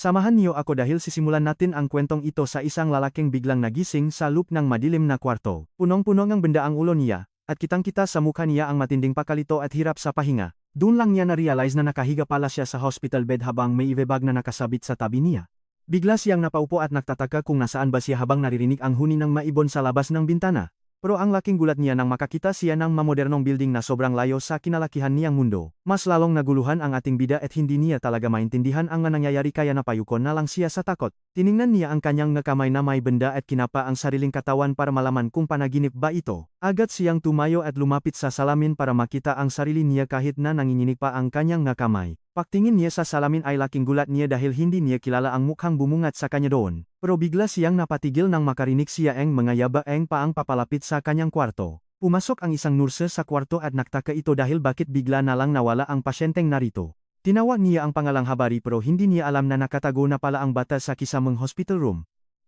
Samahan niyo ako dahil sisimulan natin ang kwentong ito sa isang lalaking biglang nagising sa loop ng madilim na kwarto. Punong-puno ng benda ang ulo niya, at kitang-kita sa mukha niya ang matinding pakalito at hirap sa pahinga. Doon lang niya na-realize na nakahiga pala siya sa hospital bed habang may ibebag na nakasabit sa tabi niya. Bigla siyang napaupo at nagtataka kung nasaan ba siya habang naririnig ang huni ng maibon sa labas ng bintana. Pero ang laking gulat niya nang makakita siya ng mamodernong building na sobrang layo sa kinalakihan niyang mundo. Mas lalong naguluhan ang ating bida at hindi niya talaga maintindihan ang nangyayari kaya napayukon na lang siya sa takot. Tiningnan niya ang kanyang kamay na may benda at kinapa ang sariling katawan para malaman kung panaginip ba ito. Agad siyang tumayo at lumapit sa salamin para makita ang sarili niya kahit na nanginginig pa ang kanyang kamay. Pagtingin niya sa salamin ay laking gulat niya dahil hindi niya kilala ang mukhang bumungat sa kanya doon. Pero bigla siyang napatigil nang makarinig siya ang mga yabaeng paang papalapit sa kanyang kwarto. Pumasok ang isang nurse sa kwarto at nagtaka ito dahil bakit bigla na lang nawala ang pasyenteng narito. Tinawag niya ang pangalang Habari pero hindi niya alam na nakatago na pala ang bata sa kisamang hospital room.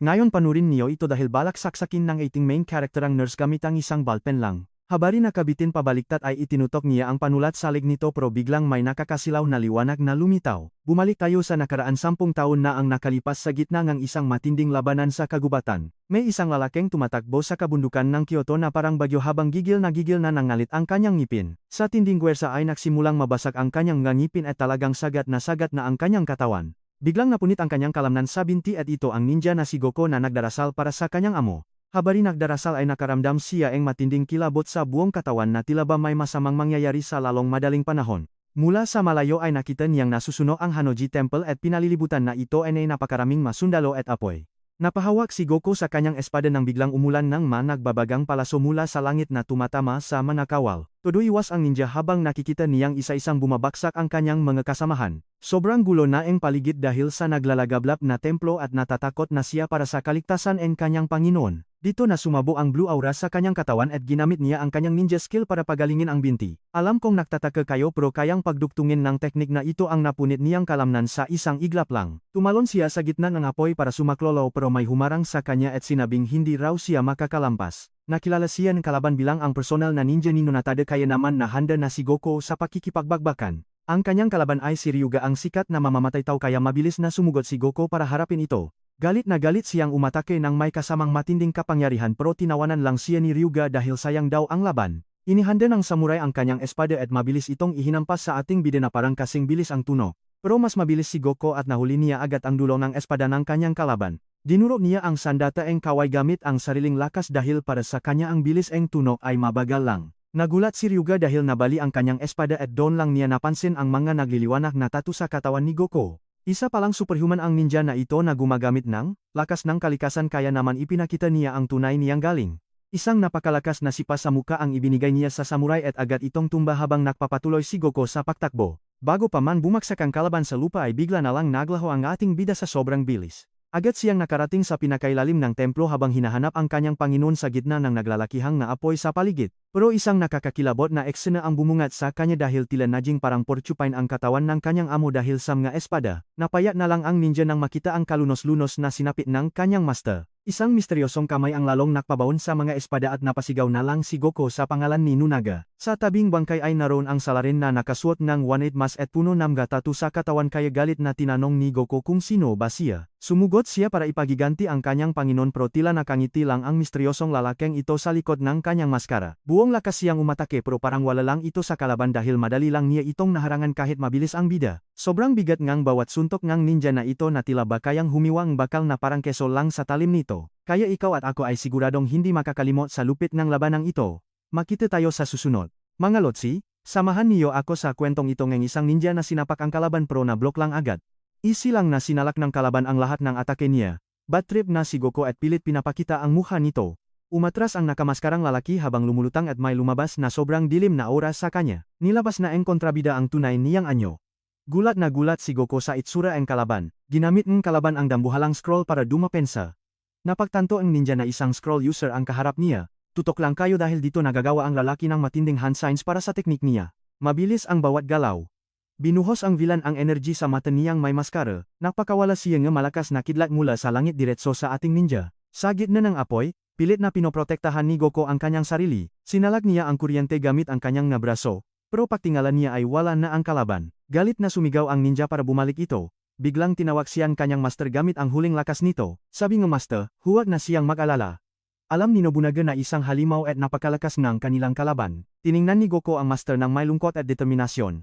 Ngayon panurin niyo ito dahil balak saksakin ng ating main character ang nurse gamit ang isang ballpen lang. Habari na kabitin pabaliktad ay itinutok niya ang panulat sa lig nito pero biglang may nakakasilaw na liwanag na lumitaw. Bumalik tayo sa nakaraan 10 taon na ang nakalipas sa gitna ng isang matinding labanan sa kagubatan. May isang lalaking tumatakbo sa kabundukan ng Kyoto na parang bagyo habang gigil na nangalit ang kanyang ngipin. Sa tinding gwersa ay nagsimulang mabasag ang kanyang ngipin at talagang sagat na ang kanyang katawan. Biglang napunit ang kanyang kalamnan sa binti at ito ang ninja na si Goku na nagdarasal para sa kanyang amo. Habari nagdarasal ay nakaramdam siya ang matinding kilabot sa buong katawan na tila ba may masamang mangyayari sa lalong madaling panahon. Mula sa malayo ay nakita niyang nasusunog ang Hanoji Temple at pinalilibutan na ito ay napakaraming masundalo at apoy. Napahawak si Goku sa kanyang espada nang biglang umulan ng nagbabagang palaso mula sa langit na tumatama sa manakawal. Todo iwas ang ninja habang nakikita niyang isa-isang bumabagsak ang kanyang mga kasamahan. Sobrang gulo na ang paligid dahil sa naglalagablap na templo at natatakot na siya para sa kaligtasan ng kanyang Panginoon. Dito na sumabo ang blue aura sa kanyang katawan at ginamit niya ang kanyang ninja skill para pagalingin ang binti. Alam kong nagtataka kayo pero kayang pagduktungin ng teknik na ito ang napunit niyang kalamnan sa isang iglap lang. Tumalon siya sa gitna ng apoy para sumaklolo pero may humarang sa kanya at sinabing hindi raw siya makakalampas. Nakilala siya ng kalaban bilang ang personal na ninja ni Nonatade kaya naman na handa na si Goku sa pakikipagbagbakan. Ang kanyang kalaban ay si Ryuga ang sikat na mamamatay tao kaya mabilis na sumugot si Goku para harapin ito. Galit na galit siyang umatake nang may kasamang matinding kapangyarihan pero tinawanan lang siya ni Ryuga dahil sayang daw ang laban. Inihanda ng samurai ang kanyang espada at mabilis itong ihinampas sa ating bida na parang kasing bilis ang tuno. Pero mas mabilis si Goku at nahuli niya agad ang dulo ng espada ng kanyang kalaban. Dinuro niya ang sandata eng kaway gamit ang sariling lakas dahil para sa kanya ang bilis eng tuno ay mabagal lang. Nagulat si Ryuga dahil nabali ang kanyang espada at doon lang niya napansin ang mga nagliliwanag na tattoo sa katawan ni Goku. Isa palang superhuman ang ninja na ito na gumagamit ng lakas ng kalikasan kaya naman ipinakita niya ang tunay niyang galing. Isang napakalakas na sipa sa muka ang ibinigay niya sa samurai at agad itong tumba habang nagpapatuloy si Goku sa pagtakbo. Bago pa man bumagsak ang kalaban sa lupa ay bigla na lang naglaho ang ating bida sa sobrang bilis. Agad siyang nakarating sa pinakailalim ng templo habang hinahanap ang kanyang Panginoon sa gitna ng naglalakihang na apoy sa paligid. Pero isang nakakakilabot na eksena ang bumungat sa kanya dahil tila naging parang porcupine ang katawan ng kanyang amo dahil sa mga espada. Napayat na lang ang ninja nang makita ang kalunos-lunos na sinapit ng kanyang master. Isang misteryosong kamay ang lalong nakpabaon sa mga espada at napasigaw na lang si Goku sa pangalan ni Nunaga. Sa tabing bangkay ay naroon ang salarin na nakasuot ng 1-8 mas at puno ng tattoo sa katawan kaya galit na tinanong ni Goku kung sino ba siya. Sumugot siya para ipagiganti ang kanyang Panginoon pero tila nakangiti lang ang misteryosong lalaking ito sa likod ng kanyang maskara. Buong lakas siyang umatake pero parang wala lang ito sa kalaban dahil madali lang niya itong naharangan kahit mabilis ang bida. Sobrang bigat ngang bawat suntok ng ninja na ito na tila ba kayang humiwang bakal na parang keso lang sa talim nito. Kaya ikaw at ako ay siguradong hindi makakalimot sa lupit ng labanang ito. Makita tayo sa susunod. Mga lotsi, samahan niyo ako sa kwentong ito ng isang ninja na sinapak ang kalaban pero na-block lang agad. Easy lang na sinalak ng kalaban ang lahat ng atake niya. Bad trip na si Goku at pilit pinapakita ang mukha nito. Umatras ang nakamaskarang lalaki habang lumulutang at may lumabas na sobrang dilim na aura sa kanya. Nilabas na ang kontrabida ang tunay niyang anyo. Gulat na gulat si Goku sa itsura ang kalaban. Ginamit ng kalaban ang dambuhalang scroll para dumapensa. Napagtanto ang ninja na isang scroll user ang kaharap niya. Tutok lang kayo dahil dito nagagawa ang lalaki ng matinding hand signs para sa teknik niya. Mabilis ang bawat galaw. Binuhos ang villain ang energy sa mata niyang may maskara. Napakawala siya ng malakas na kidlat mula sa langit diretso sa ating ninja. Sa gitna ng apoy, pilit na pinoprotektahan ni Goku ang kanyang sarili. Sinalag niya ang kuryente gamit ang kanyang braso. Pero pagtingala niya ay wala na ang kalaban. Galit na sumigaw ang ninja para bumalik ito. biglang tinawag siyang kanyang master gamit ang huling lakas nito. Sabi ng master, huwag na siyang mag-alala. Alam ni Nobunaga na isang halimaw at napakalakas ng kanilang kalaban. Tiningnan ni Goku ang master ng may lungkot at determinasyon.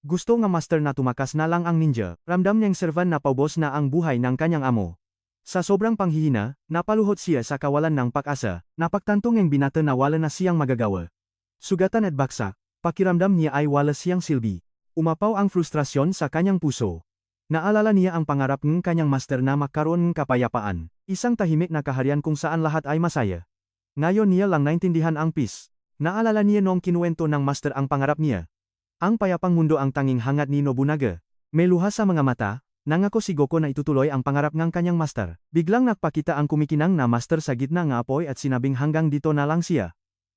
Gusto ng master na tumakas na lang ang ninja, ramdam niyang servan na paubos na ang buhay ng kanyang amo. Sa sobrang panghihina, napaluhod siya sa kawalan ng pag-asa, napagtantong ang binata na wala na siyang magagawa. Sugatan at baksak, pakiramdam niya ay wala siyang silbi. Umapaw ang frustrasyon sa kanyang puso. Naalala niya ang pangarap ng kanyang master na magkaroon ng kapayapaan, isang tahimik na kaharian kung saan lahat ay masaya. Ngayon niya lang naintindihan ang peace. Naalala niya noong kinuwento ng master ang pangarap niya. Ang payapang mundo ang tanging hangat ni Nobunaga. May luha sa mga mata, nangako si Goku na itutuloy ang pangarap ng kanyang master. Biglang nagpakita ang kumikinang na master sa gitna ng apoy at sinabing hanggang dito na lang siya.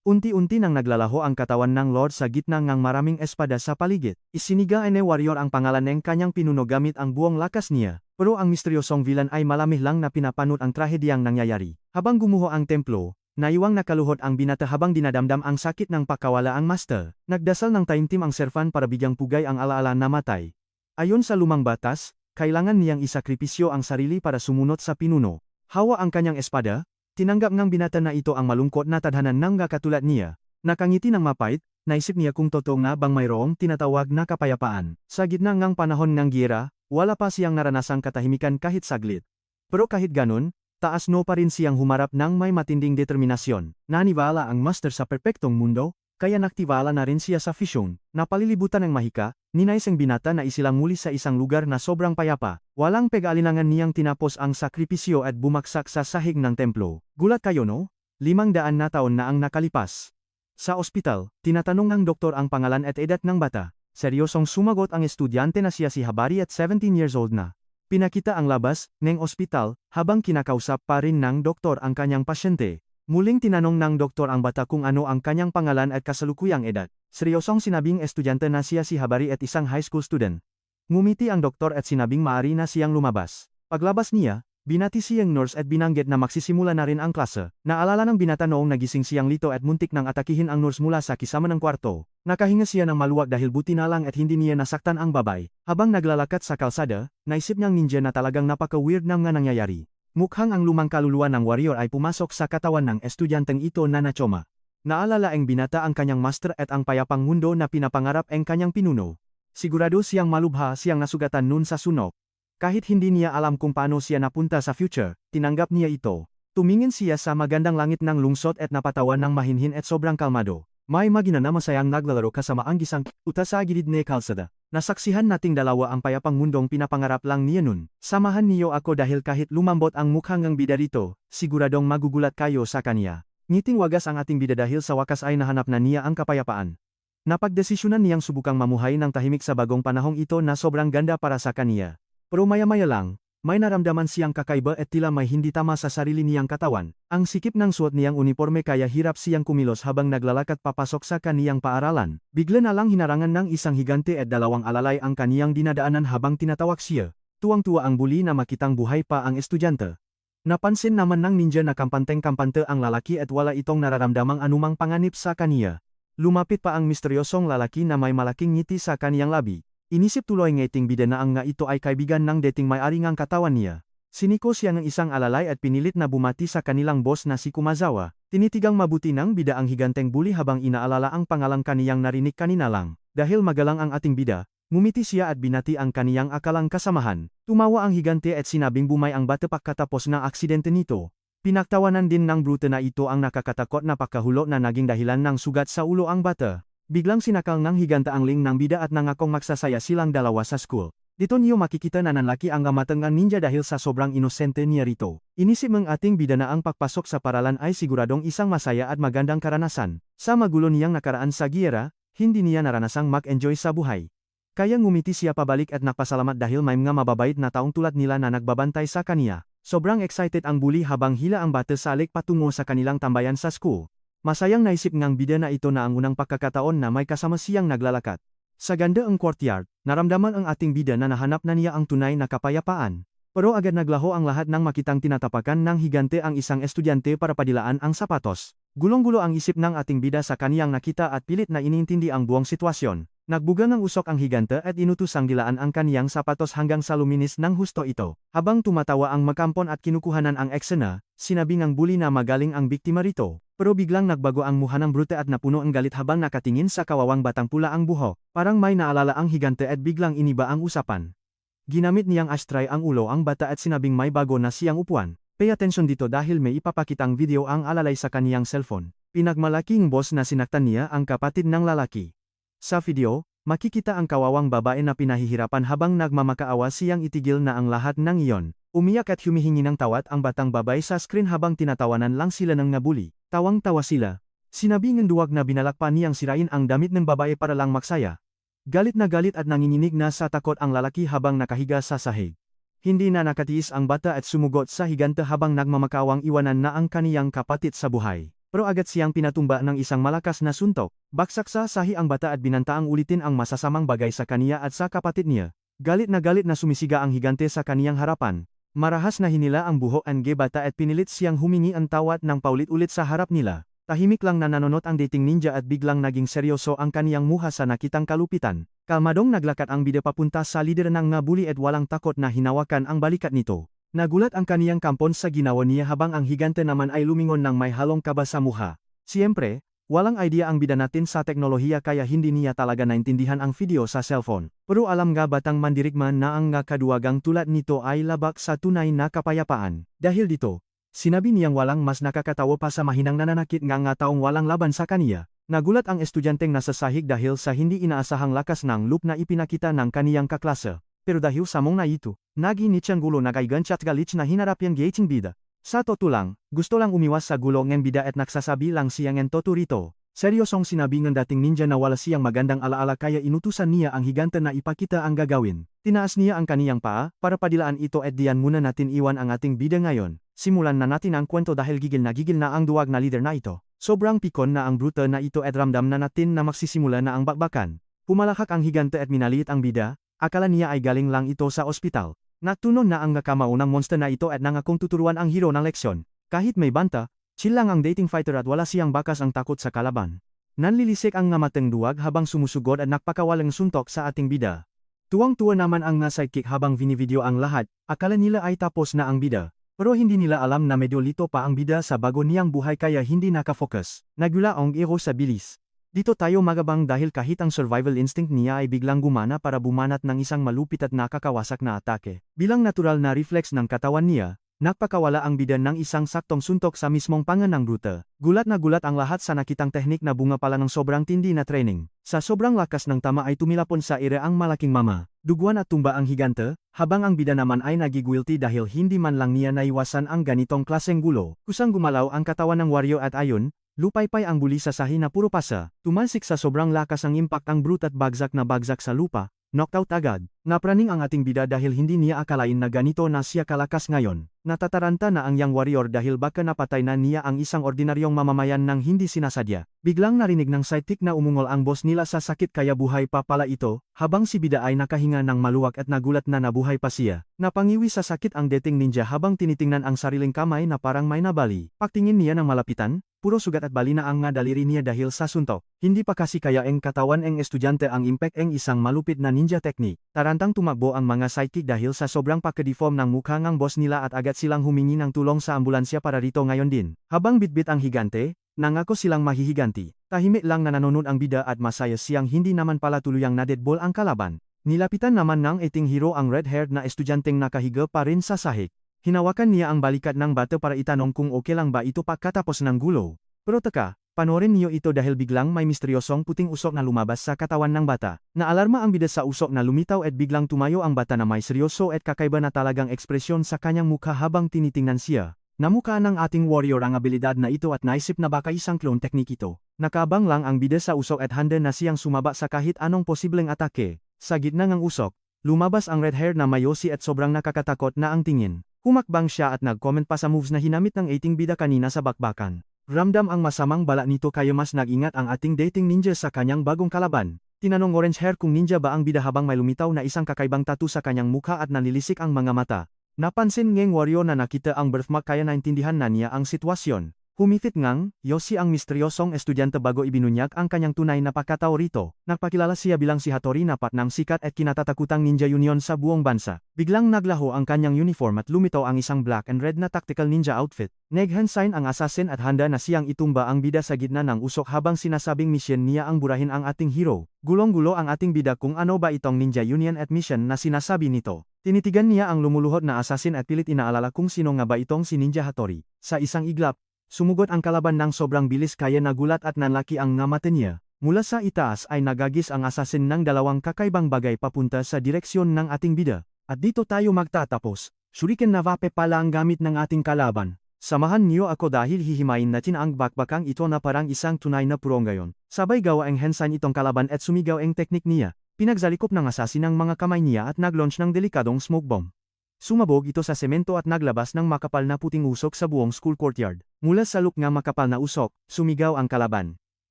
Unti-unti nang naglalaho ang katawan ng Lord sa gitna ng maraming espada sa paligid. Isiniga ni Warrior ang pangalan ng kanyang pinuno gamit ang buong lakas niya, pero ang misteryosong villain ay malamig lang na pinapanot ang trahediyang nangyayari. Habang gumuho ang templo, naiwang nakaluhod ang binata habang dinadamdam ang sakit ng pagkawala ang master. Nagdasal ng taimtim ang servan para bigyang pugay ang alaala na matay. Ayon sa lumang batas, kailangan niyang isakripisyo ang sarili para sumunod sa pinuno. Hawa ang kanyang espada. Tinanggap ng binata na ito ang malungkot na tadhanan ng katulad niya. Nakangiti ng mapait, naisip niya kung totoo nga bang mayroong tinatawag na kapayapaan. Sa gitna ng panahon ng giyera, wala pa siyang naranasang katahimikan kahit saglit. Pero kahit ganun, taas no pa rin siyang humarap ng may matinding determinasyon. Naniwala ang master sa perpektong mundo, kaya naktiwala na rin siya sa vision. Napalilibutan ng mahika, ninais ang binata na isilang muli sa isang lugar na sobrang payapa. Walang pag-aalinlangan niyang tinapos ang sakripisyo at bumaksak sa sahig ng templo. Gulat kayo no? 500 na taon na ang nakalipas. Sa ospital, tinatanong ng doktor ang pangalan at edad ng bata. Seryosong sumagot ang estudyante na siya si Habari at 17 years old na. Pinakita ang labas ng ospital habang kinakausap pa rin ng doktor ang kanyang pasyente. Muling tinanong ng doktor ang bata kung ano ang kanyang pangalan at kasalukuyang edad. Seryosong sinabing estudyante na siya si Habari at isang high school student. Ngumiti ang doktor at sinabing maaari na siyang lumabas. Paglabas niya, binati siyang nurse at binanggit na magsisimula na rin ang klase. Naalala ng binata noong nagising siyang lito at muntik nang atakihin ang nurse mula sa kisama ng kwarto. Nakahinga siya ng maluwag dahil buti na lang at hindi niya nasaktan ang babay. Habang naglalakad sa kalsada, naisip niyang ninja na talagang napaka-weird ng nga nangyayari. Mukhang ang lumang kaluluwa ng warrior ay pumasok sa katawan ng estudyanteng ito na nachoma. Naalala ang binata ang kanyang master at ang payapang mundo na pinapangarap ang kanyang pinuno. Sigurado siyang malubha siyang nasugatan nun sa sunok. Kahit hindi niya alam kung paano siya napunta sa future, tinanggap niya ito. Tumingin siya sa magandang langit ng lungsod at napatawan ng mahinhin at sobrang kalmado. May magina na masayang naglalaro kasama ang gisang uta sa gilid ni kalsada. Nasaksihan nating dalawa ang payapang mundong pinapangarap lang niya nun. Samahan niyo ako dahil kahit lumambot ang mukhang ng bida rito, siguradong magugulat kayo sa kanya. Ngiting wagas ang ating bida dahil sa wakas ay nahanap na niya ang kapayapaan. Napagdesisyonan niyang subukang mamuhay ng tahimik sa bagong panahong ito na sobrang ganda para sa kanya. Pero maya-maya lang, may naramdaman siyang kakaiba at tila may hindi tama sa sarili niyang katawan. Ang sikip ng suot niyang uniforme kaya hirap siyang kumilos habang naglalakad papasok sa kaniyang paaralan. Bigla na lang hinarangan ng isang higante at dalawang alalay ang kaniyang dinadaanan habang tinatawag siya. Tuwang-tuwa ang buli na makitang buhay pa ang estudyante. Napansin naman ng ninja na kampanteng-kampante ang lalaki at wala itong nararamdamang anumang panganib sa kaniya. Lumapit pa ang misteryosong lalaki na may malaking ngiti sa kaniyang labi. Inisip tuloy ngiting bida na ang nga ito ay kaibigan ng dating may-ari ngang katawan niya. Siniko siya ng isang alalay at pinilit na bumati sa kanilang boss na si Kumazawa. Tinitigang mabuti ng bida ang higanteng buli habang inaalala ang pangalang kaniyang narinig kanina lang. Dahil magalang ang ating bida, ngumiti siya at binati ang kaniyang akalang kasamahan. Tumawa ang higante at sinabing bumay ang bata pagkatapos ng aksidente nito. Pinaktawanan din ng brute na ito ang nakakatakot na pagkahulo na naging dahilan ng sugat sa ulo ang bata. Biglang sinakal ng higanta ang ling ng bida at nangakong magsasaya silang dalawa sa school. Dito niyo makikita na nanlaki ang gamatangan ninja dahil sa sobrang inosente niya rito. Inisip ng ating bida na ang pagpasok sa paralan ay siguradong isang masaya at magandang karanasan. Sa magulo niyang nakaraan sa giyera, hindi niya naranasang mag-enjoy sa buhay. Kaya ngumiti siya pabalik at nagpasalamat dahil may mga mababait na taong tulad nila na nagbabantay sa kaniya. Sobrang excited ang bully habang hila ang bata salik patungo sa kanilang tambayan sa school. Masayang naisip ngang bida na ito na ang unang pagkakataon na may kasama siyang naglalakad. Sa ganda ang courtyard, naramdaman ang ating bida na nahanap na niya ang tunay na kapayapaan. Pero agad naglaho ang lahat nang makitang tinatapakan ng higante ang isang estudyante para padilaan ang sapatos. Gulong-gulo ang isip ng ating bida sa kaniyang nakita at pilit na iniintindi ang buong sitwasyon. Nagbuga ng usok ang higante at inutusang dilaan ang kaniyang sapatos hanggang sa luminis ng husto ito. Habang tumatawa ang makampon at kinukuhanan ang eksena, sinabi ng bully na magaling ang biktima rito. Pero biglang nagbago ang mukha ng brute at napuno ang galit habang nakatingin sa kawawang batang pula ang buhok. Parang may naalala ang higante at biglang iniba ang usapan. Ginamit niyang ashtray ang ulo ang bata at sinabing may bago na siyang upuan. Pay attention dito dahil may ipapakitang video ang alalay sa kaniyang cellphone. Pinagmalaking boss na sinaktan niya ang kapatid ng lalaki. Sa video, makikita ang kawawang babae na pinahihirapan habang nagmamakaawa siyang itigil na ang lahat ng iyon. Umiyak at humihingi ng tawad ang batang babae sa screen habang tinatawanan lang sila ng nabuli. Tawang-tawa sila. Sinabi ng duwag na binalakpan niyang sirain ang damit ng babae para lang maksaya. Galit na galit at nanginginig na sa takot ang lalaki habang nakahiga sa sahig. Hindi na nakatiis ang bata at sumugot sa higante habang nagmamakawang iwanan na ang kaniyang kapatid sa buhay. Pero agad siyang pinatumba ng isang malakas na suntok. Baksak sa sahi ang bata at binantaang ulitin ang masasamang bagay sa kaniya at sa kapatid niya. Galit na sumisiga ang higante sa kaniyang harapan. Marahas na hinila ang buhok ng bata at pinilit siyang humingi ang tawad ng paulit-ulit sa harap nila. Tahimik lang na nanonood ang dating ninja at biglang naging seryoso ang kaniyang muha sa nakitang kalupitan. Kalmadong naglakad ang bida papunta sa lider ng bully at walang takot na hinawakan ang balikat nito. Nagulat ang kaniyang kampon sa ginawa niya habang ang higante naman ay lumingon ng may halong kaba sa muha. Siyempre, walang idea ang bida natin sa teknolohiya kaya hindi niya talaga naintindihan ang video sa cellphone. Pero alam nga batang mandirigman na ang kaduwagang tulad nito ay labak sa tunay na kapayapaan. Dahil dito, sinabi niyang walang mas nakakatawa pa sa mahinang nananakit nga taong walang laban sa kaniya. Nagulat ang estudyanteng nasa sahig dahil sa hindi inaasahang lakas ng loop na ipinakita ng kaniyang kaklase. Pero dahil sa mong na ito, naginit siyang gulo na kay ganch at galit na hinarap yung gating bida. Sa totoo lang, gusto lang umiwas sa gulo ng bida at nagsasabi lang siyang ng totoo rito. Seryosong sinabi ng dating ninja na wala siyang magandang alaala kaya inutusan niya ang higante na ipakita ang gagawin. Tinaas niya ang kaniyang paa, para padilaan ito at diyan muna natin iwan ang ating bida ngayon. Simulan na natin ang kwento dahil gigil na ang duwag na leader na ito. Sobrang pikon na ang brute na ito at ramdam na natin na magsisimula na ang bakbakan. Pumalakak ang higante at minaliit ang bida. Akala niya ay galing lang ito sa ospital. Natunon na ang nakamaunang monster na ito at nangakong tuturuan ang hero ng leksyon. Kahit may banta, chill lang ang dating fighter at wala siyang bakas ang takot sa kalaban. Nanlilisik ang ngamateng duwag habang sumusugod at nakpakawalang suntok sa ating bida. Tuwang-tuwa naman ang sidekick habang vinivideo ang lahat, akala nila ay tapos na ang bida. Pero hindi nila alam na medyo lito pa ang bida sa bago niyang buhay kaya hindi nakafocus. Nagula ang hero sa bilis. Dito tayo magabang dahil kahit ang survival instinct niya ay biglang gumana para bumanat ng isang malupit at nakakawasak na atake. Bilang natural na reflex ng katawan niya, nakpakawala ang bida ng isang saktong suntok sa mismong pangan ng brute. Gulat na gulat ang lahat sa nakitang teknik na bunga pala ng sobrang tindi na training. Sa sobrang lakas ng tama ay tumilapon sa ere ang malaking mama. Duguan at tumba ang higante, habang ang bida naman ay nagiguilty dahil hindi man lang niya naiwasan ang ganitong klaseng gulo. Kusang gumalaw ang katawan ng warrior at ayon, lupaypay ang bully sa sahi na puro pasa. Tumalsik sa sobrang lakas ang impact ang brute at bagsak na bagsak sa lupa. Knocked out agad. Napraning ang ating bida dahil hindi niya akalain na ganito na siya kalakas ngayon. Natataranta na ang young warrior dahil baka napatay na niya ang isang ordinaryong mamamayan nang hindi sinasadya. Biglang narinig ng sidekick na umungol ang boss nila sa sakit kaya buhay pa pala ito, habang si bida ay nakahinga ng maluwag at nagulat na nabuhay pa siya. Napangiwi sa sakit ang dating ninja habang tinitingnan ang sariling kamay na parang may nabali. Pagtingin niya ng malapitan, puro sugat at bali na ang daliri niya dahil sa suntok. Hindi pa kasi kaya ang katawan ng estudyante ang impact ng isang malupit na ninja technique. Tarantang tumakbo ang mga sidekick dahil sa sobrang pagka-deform ng mukha ng boss nila at agad silang humingi ng tulong sa ambulansya para rito ngayon din. Habang bitbit ang higante, nangako silang mahihiganti. Tahimik lang na nanonood ang bida at masaya siyang hindi naman pala tuluyang na-deadball ang kalaban. Nilapitan naman ng ating hero ang red-haired na estudyanteng nakahiga pa rin sa sahig. Hinawakan niya ang balikat ng bata para itanong kung okay lang ba ito pagkatapos ng gulo. Pero teka, panoorin niyo ito dahil biglang may misteryosong puting usok na lumabas sa katawan ng bata. Naalarma ang bida sa usok na lumitaw at biglang tumayo ang bata na may seryoso at kakaiba na talagang ekspresyon sa kanyang mukha habang tinitingnan siya. Namukha ng ating warrior ang abilidad na ito at naisip na baka isang clone technique ito. Nakaabang lang ang bida sa usok at handa na siyang sumaba sa kahit anong posibleng atake. Sa gitna ng usok, lumabas ang red hair na mayosi at sobrang nakakatakot na ang tingin. Humakbang siya at nag-comment pa sa moves na hinamit ng ating bida kanina sa bakbakan. Ramdam ang masamang bala nito kaya mas nag-ingat ang ating dating ninja sa kanyang bagong kalaban. Tinanong orange hair kung ninja ba ang bida habang may lumitaw na isang kakaibang tattoo sa kanyang mukha at nanilisik ang mga mata. Napansin ng warrior na nakita ang birthmark kaya naintindihan na niya ang sitwasyon. Humithit ngang, Yoshi ang misteryosong estudyante bago ibinunyag ang kanyang tunay na pagkatao rito. Nagpakilala siya bilang si Hattori na patnang sikat at kinatatakutang ninja union sa buong bansa. Biglang naglaho ang kanyang uniform at lumitaw ang isang black and red na tactical ninja outfit. Nag-handsign ang assassin at handa na siyang itumba ang bida sa gitna ng usok habang sinasabing mission niya ang burahin ang ating hero. Gulong-gulo ang ating bida kung ano ba itong ninja union at mission na sinasabi nito. Tinitigan niya ang lumuluhod na assassin at pilit inaalala kung sino nga ba itong si Ninja Hattori. Sa isang iglap, sumugot ang kalaban ng sobrang bilis kaya nagulat at nanlaki ang nga mata niya. Mula sa itaas ay nagagis ang assassin ng dalawang kakaibang bagay papunta sa direksyon ng ating bida. At dito tayo magtatapos. Shuriken na vape pala ang gamit ng ating kalaban. Samahan niyo ako dahil hihimayin natin ang bakbakang ito na parang isang tunay na purong gayon. Sabay gawa ang handsign itong kalaban at sumigaw ang teknik niya. Pinagzalikop ng assassin ang mga kamay niya at nag-launch ng delikadong smoke bomb. Sumabog ito sa semento at naglabas ng makapal na puting usok sa buong school courtyard. Mula sa look nga makapal na usok, sumigaw ang kalaban.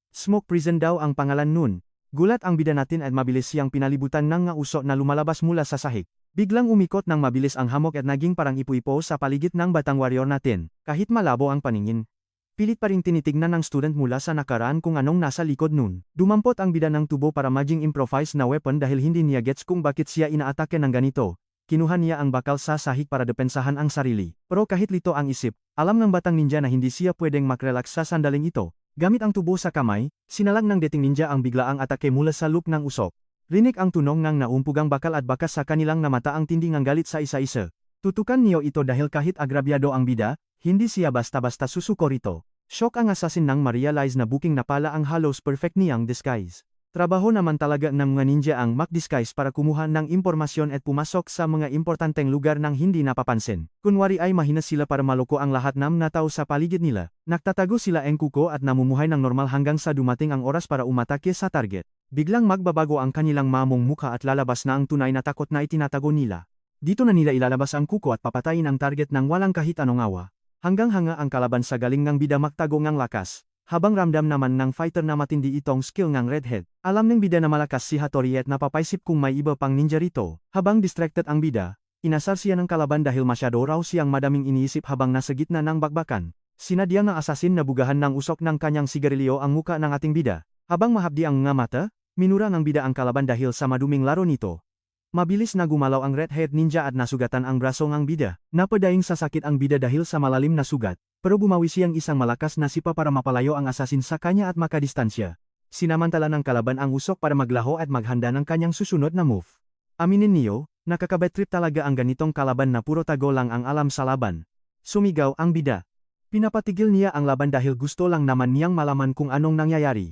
Smoke prison daw ang pangalan nun. Gulat ang bida natin at mabilis siyang pinalibutan ng nga usok na lumalabas mula sa sahig. Biglang umikot ng mabilis ang hamok at naging parang ipu-ipo sa paligid ng batang warrior natin. Kahit malabo ang paningin, pilit pa rin tinitignan ng student mula sa nakaraan kung anong nasa likod nun. Dumampot ang bida ng tubo para maging improvise na weapon dahil hindi niya gets kung bakit siya inaatake ng ganito. Kinuha niya ang bakal sa sahig para depensahan ang sarili. Pero kahit lito ang isip, alam ng batang ninja na hindi siya pwedeng makrelax sa sandaling ito. Gamit ang tubo sa kamay, sinalag ng dating ninja ang biglaang atake mula sa loop ng usok. Rinig ang tunog ng naumpugang bakal at bakas sa kanilang namata ang tinding ang galit sa isa-isa. Tutukan niyo ito dahil kahit agrabyado ang bida, hindi siya basta-basta susuko rito. Shock ang assassin nang ma-realize na booking na pala ang Hallows perfect niyang disguise. Trabaho naman talaga ng mga ninja ang mag-disguise para kumuha ng impormasyon at pumasok sa mga importanteng lugar nang hindi napapansin. Kunwari ay mahina sila para maloko ang lahat ng natao sa paligid nila. Nagtatago sila ang kuko at namumuhay ng normal hanggang sa dumating ang oras para umatake sa target. Biglang magbabago ang kanilang mamong mukha at lalabas na ang tunay na takot na itinatago nila. Dito na nila ilalabas ang kuko at papatayin ang target ng walang kahit anong awa. Hanggang hanga ang kalaban sa galing ng bida magtago ngang lakas. Habang ramdam naman ng fighter na matindi itong skill ng redhead. Alam ng bida na malakas si Hattori at napapaisip kung may iba pang ninja rito. Habang distracted ang bida, inasar siya ng kalaban dahil masyado raw siyang madaming iniisip habang nasa gitna ng bakbakan. Sinadya ng assassin na bugahan ng usok ng kanyang sigarilyo ang muka ng ating bida. Habang mahapdi ang nga mata, minura ng bida ang kalaban dahil sa maduming laro nito. Mabilis na gumalaw ang redhead ninja at nasugatan ang braso ng bida. Napadaing sa sakit ang bida dahil sa malalim na sugat, pero bumawi siyang isang malakas na sipa para mapalayo ang assassin sa kanya at makadistansya. Sinamantala ng kalaban ang usok para maglaho at maghanda ng kanyang susunod na move. Aminin niyo, nakakabad trip talaga ang ganitong kalaban na puro tago lang ang alam sa laban. Sumigaw ang bida. Pinapatigil niya ang laban dahil gusto lang naman niyang malaman kung anong nangyayari.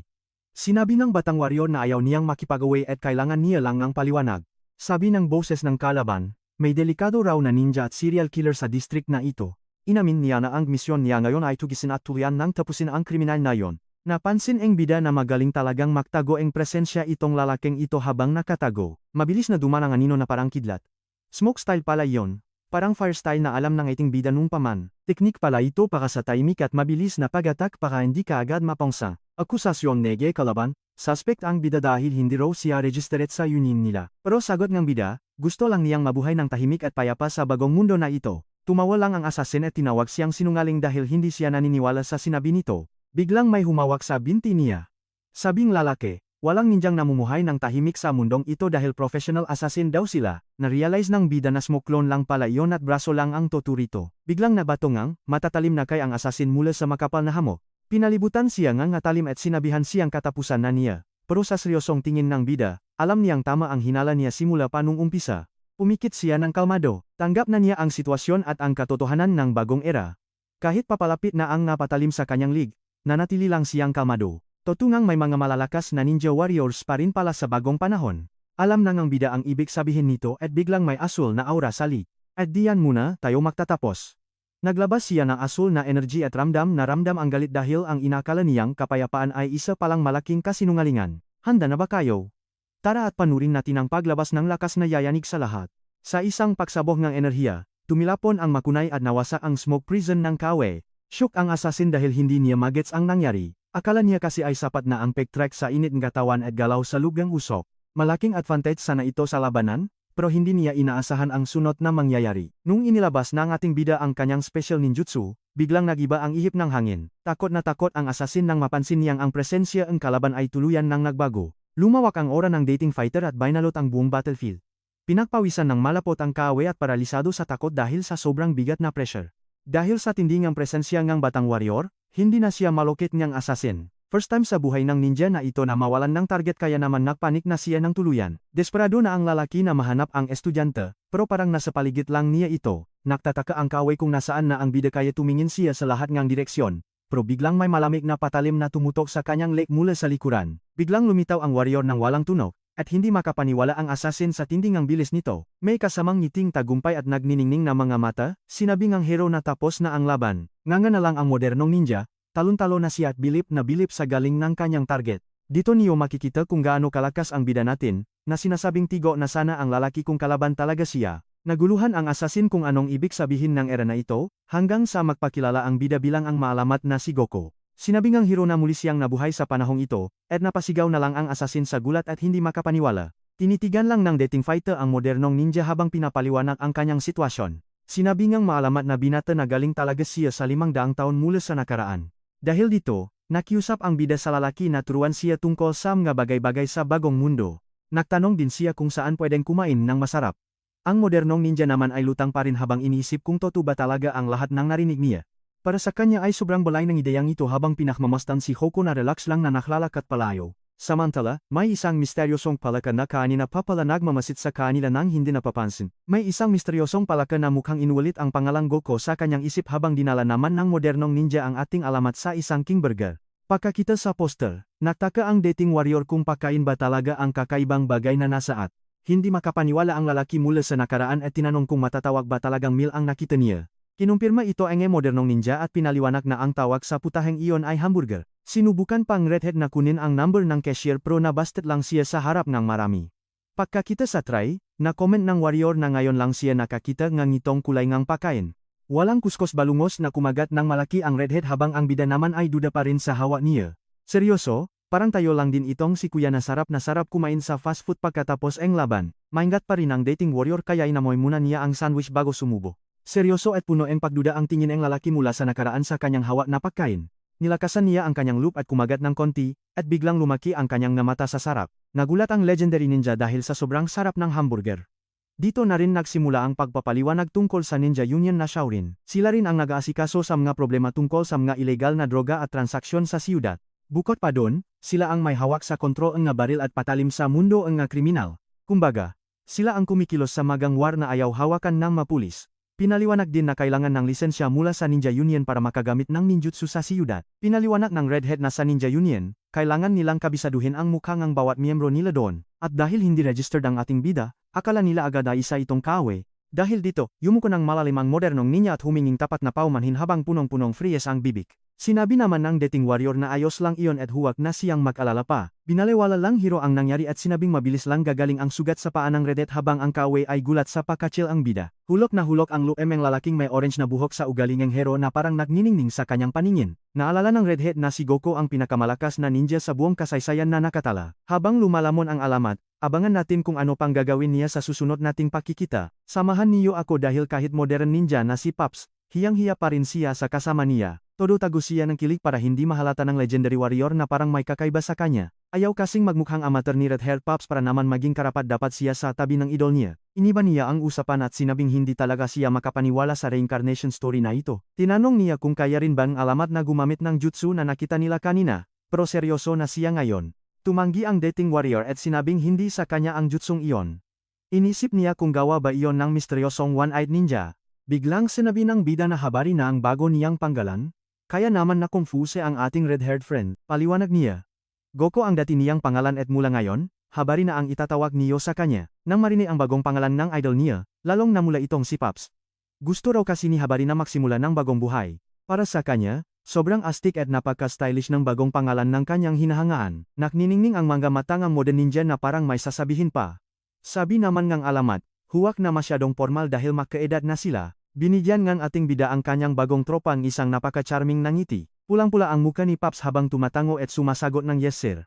Sinabi ng batang warrior na ayaw niyang makipag-away at kailangan niya lang ng paliwanag. Sabi ng boses ng kalaban, may delikado raw na ninja at serial killer sa district na ito. Inamin niya na ang misyon niya ngayon ay tugisin at tuluyan nang tapusin ang kriminal na yon. Napansin ang bida na magaling talagang magtago ang presensya itong lalaking ito habang nakatago. Mabilis na duman ang anino na parang kidlat. Smoke style pala yon. Parang fire style na alam ng iting bida nung paman. Teknik pala ito para sa tahimik at mabilis na pag-attack para hindi ka agad mapangsa. Akusasyon nege kalaban. Suspect ang bida dahil hindi raw siya registered sa union nila. Pero sagot ng bida, gusto lang niyang mabuhay ng tahimik at payapa sa bagong mundo na ito. Tumawa lang ang assassin at tinawag siyang sinungaling dahil hindi siya naniniwala sa sinabi nito. Biglang may humawak sa binti niya. Sabing lalaki, walang ninjang namumuhay ng tahimik sa mundong ito dahil professional assassin daw sila. Na-realize ng bida na smoke clone lang pala iyon at braso lang ang tuturito. Biglang nabatongang, matatalim na kay ang assassin mula sa makapal na hamok. Pinalibutan siya ngang ngatalim at sinabihan siyang katapusan na niya. Pero sa seryosong tingin ng bida, alam niyang tama ang hinala niya simula pa nung umpisa. Pumikit siya ng kalmado. Tanggap na niya ang sitwasyon at ang katotohanan ng bagong era. Kahit papalapit na ang napatalim sa kanyang lig, nanatili lang siyang kalmado. Totungang may mga malalakas na ninja warriors pa rin pala sa bagong panahon. Alam na ng bida ang ibig sabihin nito at biglang may asul na aura sa lig. At diyan muna tayo magtatapos. Naglabas siya ng asul na energy at ramdam ang galit dahil ang inakala niyang kapayapaan ay isa palang malaking kasinungalingan. Handa na ba kayo? Tara at panurin natin ang paglabas ng lakas na yayanig sa lahat. Sa isang pagsabog ng enerhiya, tumilapon ang makunay at nawasak ang smoke prison ng kawe. Shook ang assassin dahil hindi niya magets ang nangyari. Akala niya kasi ay sapat na ang pek-track sa init ng katawan at galaw sa lugang usok. Malaking advantage sana ito sa labanan, pero hindi niya inaasahan ang sunod na mangyayari. Nung inilabas ng ating bida ang kanyang special ninjutsu, biglang nagiba ang ihip ng hangin. Takot na takot ang asasin nang mapansin niyang ang presensya ng kalaban ay tuluyan nang nagbago. Lumawak ang aura ng dating fighter at binalot ang buong battlefield. Pinagpawisan ng malapot ang kaaway at paralisado sa takot dahil sa sobrang bigat na pressure. Dahil sa tindingang presensya ng batang warrior, hindi na siya malokit niyang asasin. First time sa buhay ng ninja na ito na mawalan ng target kaya naman nagpanik na siya ng tuluyan. Desperado na ang lalaki na mahanap ang estudyante, pero parang nasa paligid lang niya ito. Nagtataka ang kaaway kung nasaan na ang bida kaya tumingin siya sa lahat ng direksyon. Pero biglang may malamig na patalim na tumutok sa kanyang leg mula sa likuran. Biglang lumitaw ang warrior ng walang tunog, at hindi makapaniwala ang assassin sa tindingang bilis nito. May kasamang ngiting tagumpay at nagniningning na mga mata, sinabi ng hero na tapos na ang laban. Nganga na lang ang modernong ninja, talon-talo na siya at bilip na bilip sa galing ng kanyang target. Dito niyo makikita kung gaano kalakas ang bida natin, na sinasabing tigo na sana ang lalaki kung kalaban talaga siya. Naguluhan ang assassin kung anong ibig sabihin ng era na ito, hanggang sa magpakilala ang bida bilang ang maalamat na si Goku. Sinabi ngang hero na muli siyang nabuhay sa panahong ito, at napasigaw na lang ang assassin sa gulat at hindi makapaniwala. Tinitigan lang ng dating fighter ang modernong ninja habang pinapaliwanag ang kanyang sitwasyon. Sinabi ngang maalamat na binata na galing talaga siya sa 500 taon mula sa nakaraan. Dahil dito, nakiusap ang bida sa lalaki na turuan siya tungkol sa mga bagay-bagay sa bagong mundo. Nagtanong din siya kung saan pwedeng kumain ng masarap. Ang modernong ninja naman ay lutang pa rin habang iniisip kung totoo ba talaga ang lahat ng narinig niya. Para sa kanya ay sobrang balay ng ideyang ito habang pinakmamastan si Goku na relax lang na naklalakad palayo. Samantala, may isang misteryosong palaka na kanina pa pala nagmamasid sa kanila nang hindi napapansin. May isang misteryosong palaka na mukhang inuulit ang pangalang Goku sa kanyang isip habang dinala naman ng modernong ninja ang ating alamat sa isang king burger. Pagkakita sa poster, nagtaka ang dating warrior kung pakain ba talaga ang kakaibang bagay na nasa at. Hindi makapaniwala ang lalaki mula sa nakaraan at tinanong kung matatawag ba talagang meal ang nakita niya. Kinumpirma ito ang modernong ninja at pinaliwanag na ang tawag sa putaheng iyon ay hamburger. Sinubukan pang redhead na kunin ang number ng cashier pero nabasted lang siya sa harap ng marami. Pagkakita sa try, na-comment ng warrior na ngayon lang siya nakakita ng itong kulay ngang pakain. Walang kuskos balungos na kumagat ng malaki ang redhead habang ang bida naman ay duda pa rin sa hawa niya. Seryoso? Parang tayo lang din itong si kuya na sarap kumain sa fast food pagkatapos ang laban. Maingat pa rin ang dating warrior kaya inamoy muna niya ang sandwich bago sumubo. Seryoso at puno ang pagduda ang tingin ng lalaki mula sa nakaraan sa kanyang hawa na pagkain. Nilakasan niya ang kanyang loop at kumagat ng konti, at biglang lumaki ang kanyang mata sa sarap. Nagulat ang legendary ninja dahil sa sobrang sarap ng hamburger. Dito na rin nagsimula ang pagpapaliwanag tungkol sa Ninja Union na Shaolin. Sila rin ang nag-aasikaso sa mga problema tungkol sa mga ilegal na droga at transaksyon sa siyudad. Bukod pa doon, sila ang may hawak sa kontrol ng baril at patalim sa mundo ng kriminal. Kumbaga, sila ang kumikilos sa magang war na ayaw hawakan ng mapulis. Pinaliwanag din na kailangan ng lisensya mula sa Ninja Union para makagamit ng ninjutsu sa siyudad. Pinaliwanag ng redhead na sa Ninja Union, kailangan nilang kabisaduhin ang mukha ng bawat miyembro nila doon, at dahil hindi registered ang ating bida, akala nila agad ay isa itong kaaway. Dahil dito, yumuko ng malalim ang modernong ninja at huminging tapat na paumanhin habang punong-punong fries ang bibig. Sinabi naman ng dating warrior na ayos lang iyon at huwag na siyang mag-alala pa. Binalewala lang hero ang nangyari at sinabing mabilis lang gagaling ang sugat sa paa ng redhead habang ang kaaway ay gulat sa pagkachil ang bida. Hulok na hulok ang luem ng lalaking may orange na buhok sa ugaling ng hero na parang nagniningning sa kanyang paningin. Naalala ng redhead na si Goku ang pinakamalakas na ninja sa buong kasaysayan na nakatala. Habang lumalamon ang alamat, abangan natin kung ano pang gagawin niya sa susunod nating pakikita. Samahan niyo ako dahil kahit modern ninja na si Pops, hiyang-hiya pa rin siya sa kasama niya. Todo tago siya ng kilig para hindi mahalata ng legendary warrior na parang may kakaiba sa kanya. Ayaw kasing magmukhang amateur ni Red Hair Pops para naman maging karapat dapat siya sa tabi ng idol niya. Iniba niya ang usapan at sinabing hindi talaga siya makapaniwala sa reincarnation story na ito. Tinanong niya kung kaya rin bang alamat na gumamit ng jutsu na nakita nila kanina, pero seryoso na siya ngayon. Tumanggi ang dating warrior at sinabing hindi sa kanya ang jutsung iyon. Inisip niya kung gawa ba iyon ng misteryosong one-eyed ninja. Biglang sinabi ng bida na habari na ang bago niyang panggalan. Kaya naman na-confuse ang ating red-haired friend, paliwanag niya. Goku ang dati niyang pangalan at mula ngayon, habari na ang itatawag niyo sa kanya. Nang marinig ang bagong pangalan ng idol niya, lalong namula itong si Pops. Gusto raw kasi ni habari na magsimula ng bagong buhay. Para sa kanya, sobrang astig at napaka-stylish ng bagong pangalan ng kanyang hinahangaan. Nakniningning ang mga mata ng modern ninja na parang may sasabihin pa. Sabi naman ngang alamat, huwag na masyadong formal dahil makaedad na sila. Binigyan ngang ating bida ang kanyang bagong tropa ang isang napaka-charming na ngiti. Pulang-pula ang muka ni Pops habang tumatango at sumasagot ng yes sir.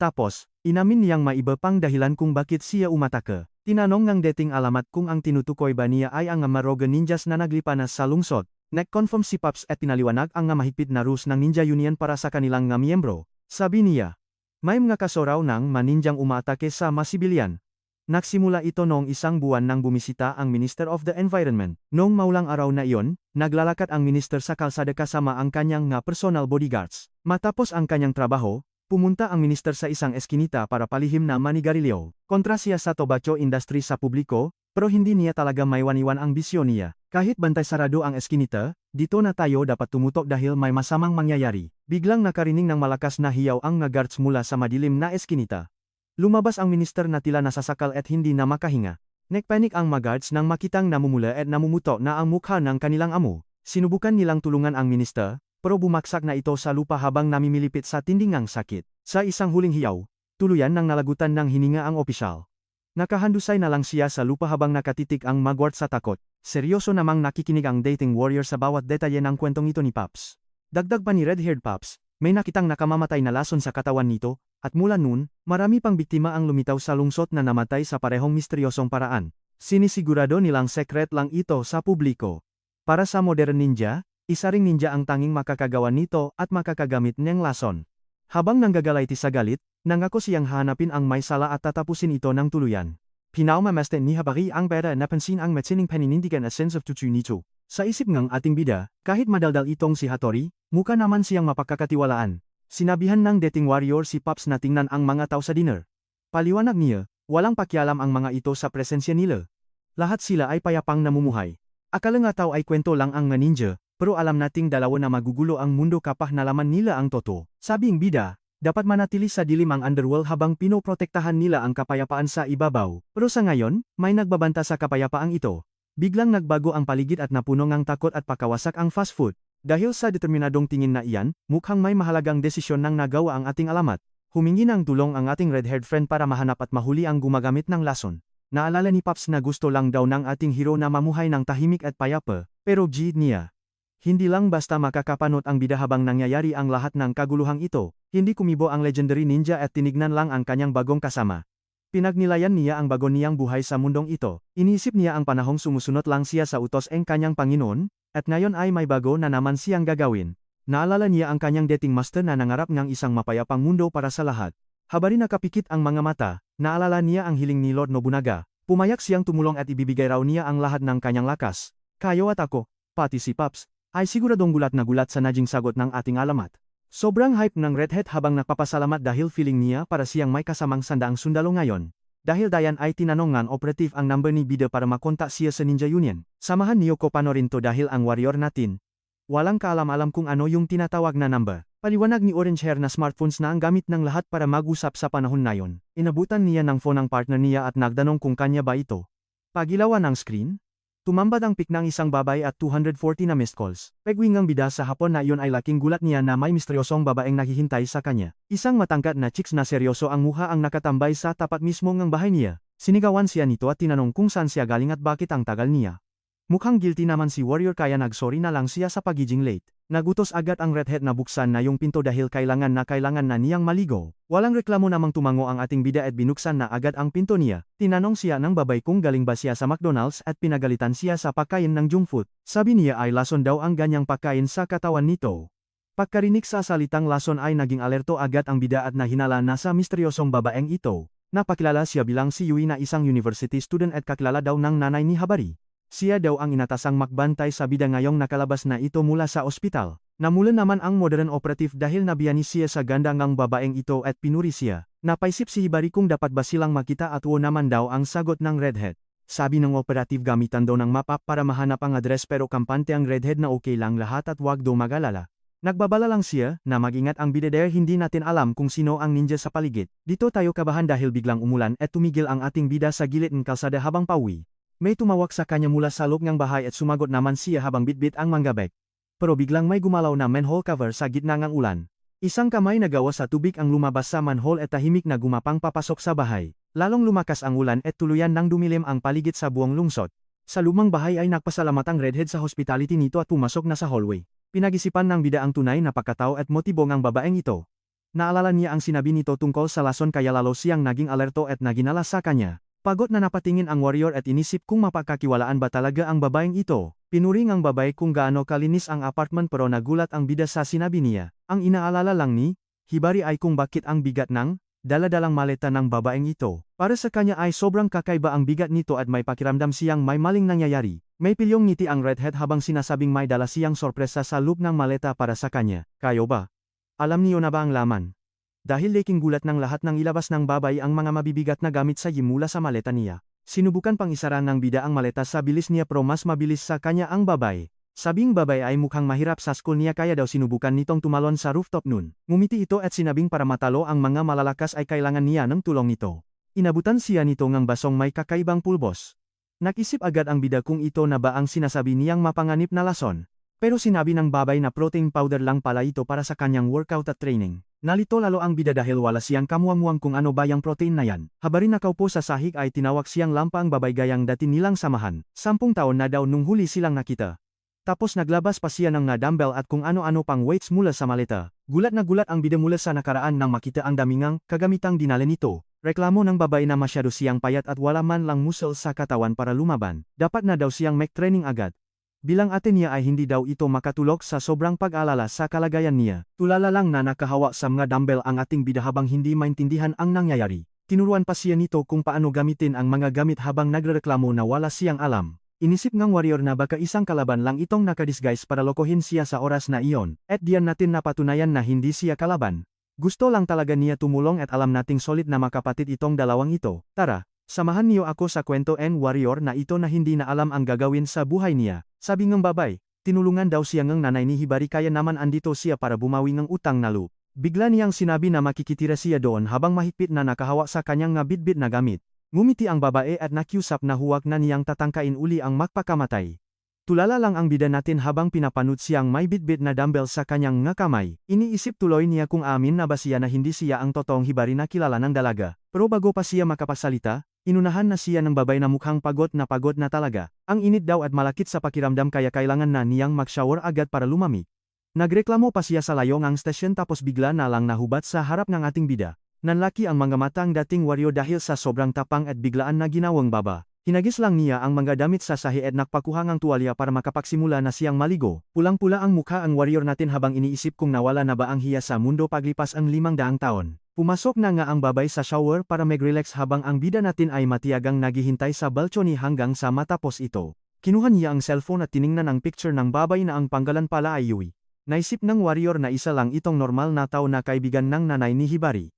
Tapos, inamin niyang may iba pang dahilan kung bakit siya umatake. Tinanong ng dating alamat kung ang tinutukoy ba niya ay ang Maroga ninjas na naglipanas sa lungsod. Nag-confirm si Pops at pinaliwanag ang nga mahigpit na rules ng Ninja Union para sa kanilang nga miyembro. Sabi niya, may mga kaso raw ng maninjang umaatake sa masibilyan. Nagsimula ito noong isang buwan nang bumisita ang Minister of the Environment. Noong maulang araw na iyon, naglalakad ang minister sa kalsada kasama ang kanyang nga personal bodyguards. Matapos ang kanyang trabaho, pumunta ang minister sa isang eskinita para palihim na manigarilyo. Kontra siya sa tobacco industry sa publiko, pero hindi niya talaga maiwan-iwan ang bisyon niya. Kahit bantay sarado ang eskinita, dito na tayo dapat tumutok dahil may masamang mangyayari. Biglang nakarinig ng malakas na hiyaw ang nga guards mula sa madilim na eskinita. Lumabas ang minister na tila nasasakal at hindi na makahinga. Nagpanik ang mga guards nang makitang namumula at namumuto na ang mukha ng kanilang amo. Sinubukan nilang tulungan ang minister, pero bumaksak na ito sa lupa habang namimilipit sa tindingang sakit. Sa isang huling hiyaw, tuluyan nang nalagutan ng hininga ang opisyal. Nakahandusay na lang siya sa lupa habang nakatitik ang mga guards sa takot. Seryoso namang nakikinig ang dating warrior sa bawat detalye ng kwentong ito ni Pops. Dagdag pa ni red-haired Pops, may nakitang nakamamatay na lason sa katawan nito, at mula noon, marami pang biktima ang lumitaw sa lungsod na namatay sa parehong misteryosong paraan. Sinisigurado nilang sekret lang ito sa publiko. Para sa modern ninja, isa ring ninja ang tanging makakagawa nito at makakagamit niyang lason. Habang nanggagalayti sa galit, nangako siyang hanapin ang may sala at tatapusin ito ng tuluyan. Pinaumamasdan ni Habari ang pera napansin ang matining paninindigan at sense of tutu nito. Sa isip ng ating bida, kahit madaldal itong si Hattori, mukha naman siyang mapagkakatiwalaan. Sinabihan ng dating warrior si Pops na tingnan ang mga tao sa dinner. Paliwanag niya, walang pakialam ang mga ito sa presensya nila. Lahat sila ay payapang namumuhay. Akala nga tao ay kwento lang ang nga ninja, pero alam nating dalawa na magugulo ang mundo kapag nalaman nila ang totoo. Sabing bida, dapat manatili sa dilim ang underworld habang pinoprotektahan nila ang kapayapaan sa ibabaw. Pero sa ngayon, may nagbabanta sa kapayapaang ito. Biglang nagbago ang paligid at napuno ng takot at pakawasak ang fast food. Dahil sa determinadong tingin na iyan, mukhang may mahalagang desisyon nang nagawa ang ating alamat. Humingi ng tulong ang ating red-haired friend para mahanap at mahuli ang gumagamit ng lason. Naalala ni Pops na gusto lang daw ng ating hero na mamuhay ng tahimik at payapa, pero gid niya. Hindi lang basta makakapanot ang bida habang nangyayari ang lahat ng kaguluhang ito, hindi kumibo ang legendary ninja at tinignan lang ang kanyang bagong kasama. Pinagnilayan niya ang bago niyang buhay sa mundong ito. Iniisip niya ang panahong sumusunod lang siya sa utos ng kanyang Panginoon, at ngayon ay may bago na naman siyang gagawin. Naalala niya ang kanyang dating master na nangarap ng isang mapayapang mundo para sa lahat. Habang nakapikit ang mga mata, naalala niya ang hiling ni Lord Nobunaga. Pumayak siyang tumulong at ibibigay raw niya ang lahat ng kanyang lakas. Kayo at ako, pati si Pops, ay siguradong gulat na gulat sa naging sagot ng ating alamat. Sobrang hype ng Redhead habang napapasalamat dahil feeling niya para siyang may kasamang sandaang sundalo ngayon. Dahil Dayan ay tinanong ng operative ang number ni Bida para makontak siya sa Ninja Union. Samahan niyo ko panorin to dahil ang warrior natin. Walang kaalam-alam kung ano yung tinatawag na number. Paliwanag ni Orange Hair na smartphones na ang gamit ng lahat para mag-usap sa panahon na yon. Inabutan niya ng phone ang partner niya at nagdanong kung kanya ba ito. Pagilawan ng screen, tumambad ang pic ng isang babae at 240 na missed calls. Pagwing ang bida sa hapon na iyon ay laking gulat niya na may misteryosong babaeng naghihintay sa kanya. Isang matangkad na chicks na seryoso ang mukha ang nakatambay sa tapat mismo ng bahay niya. Sinigawan siya nito at tinanong kung saan siya galing at bakit ang tagal niya. Mukhang guilty naman si Warrior kaya nagsorry na lang siya sa pagiging late. Nagutos agad ang Redhead na buksan na yung pinto dahil kailangan na niyang maligo. Walang reklamo namang tumango ang ating bida at binuksan na agad ang pinto niya. Tinanong siya ng babay kung galing ba siya sa McDonald's at pinagalitan siya sa pagkain ng junk food. Sabi niya ay lason daw ang ganyang pagkain sa katawan nito. Pagkarinig sa salitang lason ay naging alerto agad ang bida at nahinala na sa misteryosong babaeng ito. Napakilala siya bilang si Yui na isang university student at kakilala daw ng nanay ni Habari. Siya daw ang inatasang makbantay sa bida ngayong nakalabas na ito mula sa ospital. Namula naman ang modern operative dahil nabiyani siya sa ganda ng babaeng ito at pinuri siya. Napaisip si Hibari kung dapat ba silang makita at wo naman daw ang sagot ng Redhead. Sabi ng operative gamitan daw ng map para mahanap ang address pero kampante ang Redhead na okay lang lahat at wag daw mag-alala. Nagbabala lang siya na mag-ingat ang bida dahil hindi natin alam kung sino ang ninja sa paligid. Dito tayo kabahan dahil biglang umulan at tumigil ang ating bida sa gilid ng kalsada habang pauwi. May tumawag sa kanya mula sa loob ng bahay at sumagot naman siya habang bitbit ang manggabek. Pero biglang may gumalaw na manhole cover sa gitna ng ulan. Isang kamay na gawa sa tubig ang lumabas sa manhole at tahimik na gumapang papasok sa bahay. Lalong lumakas ang ulan at tuluyan nang dumilim ang paligid sa buong lungsod. Sa lumang bahay ay nagpasalamat ang Redhead sa hospitality nito at pumasok na sa hallway. Pinag-isipan ng bida ang tunay na pagkatao at motibo ng babaeng ito. Naalala niya ang sinabi nito tungkol sa lason kaya lalo siyang naging alerto at naginala sa kanya. Pagod na napatingin ang warrior at inisip kung mapagkakiwalaan ba talaga ang babaeng ito. Pinuring ang babae kung gaano kalinis ang apartment pero nagulat ang bida sa sinabi niya. Ang inaalala lang ni Hibari ay kung bakit ang bigat ng daladalang maleta ng babaeng ito. Para sa kanya ay sobrang kakaiba ang bigat nito at may pakiramdam siyang may maling nangyayari. May pilyong ngiti ang redhead habang sinasabing may dala siyang sorpresa sa loob ng maleta para sa kanya. Kayo ba? Alam niyo na ba ang laman? Dahil leking gulat ng lahat ng ilabas ng babae ang mga mabibigat na gamit sa mula sa maleta niya. Sinubukan pang isara ng bida ang maleta sa bilis niya pero mas mabilis sa kanya ang babae. Sabing babae ay mukhang mahirap sa school niya kaya daw sinubukan nitong tumalon sa rooftop noon. Ngumiti ito at sinabing para matalo ang mga malalakas ay kailangan niya ng tulong nito. Inabutan siya nito ng basong may kakaibang pulbos. Nakisip agad ang bida kung ito na ba ang sinasabi niyang mapanganib na lason. Pero sinabi ng babae na protein powder lang pala ito para sa kanyang workout at training. Nalito lalo ang bida dahil wala siyang kamuang-muang kung ano ba yung protein na yan. Habari nakaupo sa sahig ay tinawag siyang lampa ang babae gayang dati nilang samahan. 10 taon na daw nung huli silang nakita. Tapos naglabas pa siya ng dumbbell at kung ano-ano pang weights mula sa maleta. Gulat na gulat ang bida mula sa nakaraan nang makita ang damingang kagamitang dinala nito. Reklamo ng babae na masyado siyang payat at wala man lang muscle sa katawan para lumaban. Dapat na daw siyang make training agad. Bilang ate niya ay hindi daw ito makatulog sa sobrang pag-alala sa kalagayan niya. Tulala lang na nakahawa sa mga dumbbell ang ating bida habang hindi maintindihan ang nangyayari. Tinuruan pa siya nito kung paano gamitin ang mga gamit habang nagrereklamo na wala siyang alam. Inisip ngang warrior na baka isang kalaban lang itong nakadisguise para lokohin siya sa oras na iyon. At diyan natin napatunayan na hindi siya kalaban. Gusto lang talaga niya tumulong at alam nating solid na makapatid itong dalawang ito. Tara, samahan niyo ako sa kwento ng warrior na ito na hindi na alam ang gagawin sa buhay niya. Sabi ng babay, tinulungan daw siya ng nanay ni Hibari kaya naman andito siya para bumawi ng utang na loob. Bigla niyang sinabi na makikitira siya doon habang mahigpit na nakahawa sa kanyang nga bitbit na gamit. Ngumiti ang babae at nakiusap na huwag na niyang tatangkain uli ang magpakamatay. Tulala lang ang bida natin habang pinapanood siyang may bitbit na dumbbell sa kanyang nga kamay. Iniisip tuloy niya kung amin na ba siya na hindi siya ang totoong Hibari na kilala ng dalaga. Pero bago pa siya makapagsalita, inunahan na siya ng babae na mukhang pagod na talaga. Ang init daw at malakit sa pakiramdam kaya kailangan na niyang mag-shower agad para lumamig. Nagreklamo pa siya sa layong ang stasyon tapos bigla na lang nahubat sa harap ng ating bida. Nanlaki ang mga mata ang dating warrior dahil sa sobrang tapang at biglaan na ginawang baba. Hinagis lang niya ang mga damit sa sahi at nakpakuhang ang tuwalya para makapagsimula na siyang maligo. Pulang-pula ang mukha ang warrior natin habang iniisip kung nawala na ba ang hiya sa mundo paglipas ang 500 taon. Pumasok na nga ang babay sa shower para mag-relax habang ang bida natin ay matiyagang naghihintay sa balcony hanggang sa matapos ito. Kinuha niya ang cellphone at tiningnan ang picture ng babay na ang panggalan pala ay Yui. Naisip ng warrior na isa lang itong normal na tao na kaibigan ng nanay ni Hibari.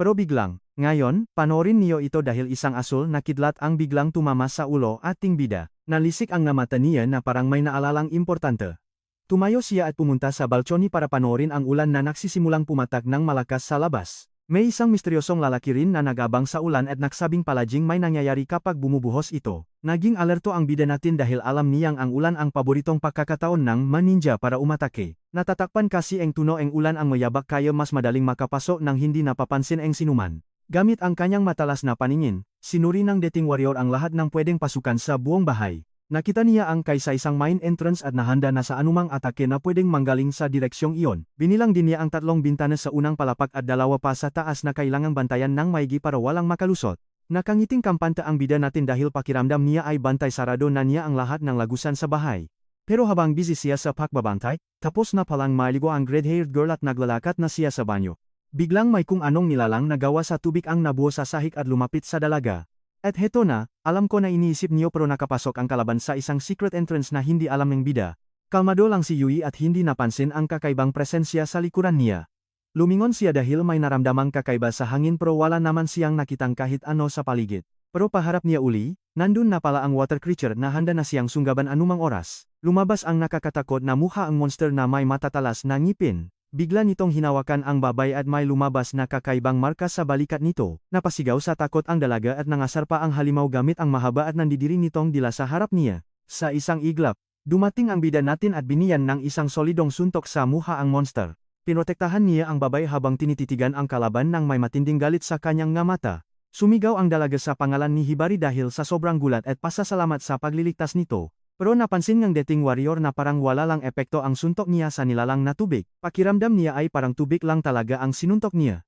Pero biglang, ngayon, panoorin niyo ito dahil isang asul na kidlat ang biglang tumama sa ulo ating bida. Nalisik ang mata niya na parang may naalalang importante. Tumayo siya at pumunta sa balcony para panoorin ang ulan na nagsisimulang pumatak ng malakas sa labas. May isang misteryosong lalaki rin na nagabang sa ulan at nagsabing palaging may nangyayari kapag bumubuhos ito. Naging alerto ang bida natin dahil alam niyang ang ulan ang paboritong pagkakataon ng maninja para umatake. Natatakpan kasi ang tuno ang ulan ang mayabak kaya mas madaling makapasok nang hindi napapansin ang sinuman. Gamit ang kanyang matalas na paningin, sinuri ng dating warrior ang lahat ng pwedeng pasukan sa buong bahay. Nakita niya ang kaysa isang main entrance at nahanda na sa anumang atake na pwedeng manggaling sa direksyong iyon. Binilang din niya ang 3 bintana sa unang palapak at 2 pa sa taas na kailangang bantayan ng maigi para walang makalusot. Nakangiting kampante ang bida natin dahil pakiramdam niya ay bantay sarado na niya ang lahat ng lagusan sa bahay. Pero habang busy siya sa pakbabantay, tapos na palang maligo ang red-haired girl at naglalakat na siya sa banyo. Biglang may kung anong nilalang nagawa sa tubig ang nabuo sa sahig at lumapit sa dalaga. At heto na, alam ko na iniisip niyo pero nakapasok ang kalaban sa isang secret entrance na hindi alam ng bida. Kalmado lang si Yui at hindi napansin ang kakaibang presensya sa likuran niya. Lumingon siya dahil may naramdamang kakaiba sa hangin pero wala naman siyang nakitang kahit ano sa paligid. Pero paharap niya uli, nandun na pala ang water creature na handa na siyang sunggaban anumang oras. Lumabas ang nakakatakot na mukha ang monster na may matatalas na ngipin. Bigla nitong hinawakan ang babay at may lumabas na kakaibang marka sa balikat nito. Napasigaw sa takot ang dalaga at nangasar pa ang halimaw gamit ang mahaba at nandidiri nitong dila sa harap niya. Sa isang iglap, dumating ang bida natin at biniyan ng isang solidong suntok sa mukha ang monster. Pinotektahan niya ang babay habang tinititigan ang kalaban ng may matinding galit sa kanyang nga mata. Sumigaw ang dalaga sa pangalan ni Hibari dahil sa sobrang gulat at pasasalamat sa pagliligtas nito. Pero napansin ng dating warrior na parang wala lang epekto ang suntok niya sa nilalang na tubig. Pakiramdam niya ay parang tubig lang talaga ang sinuntok niya.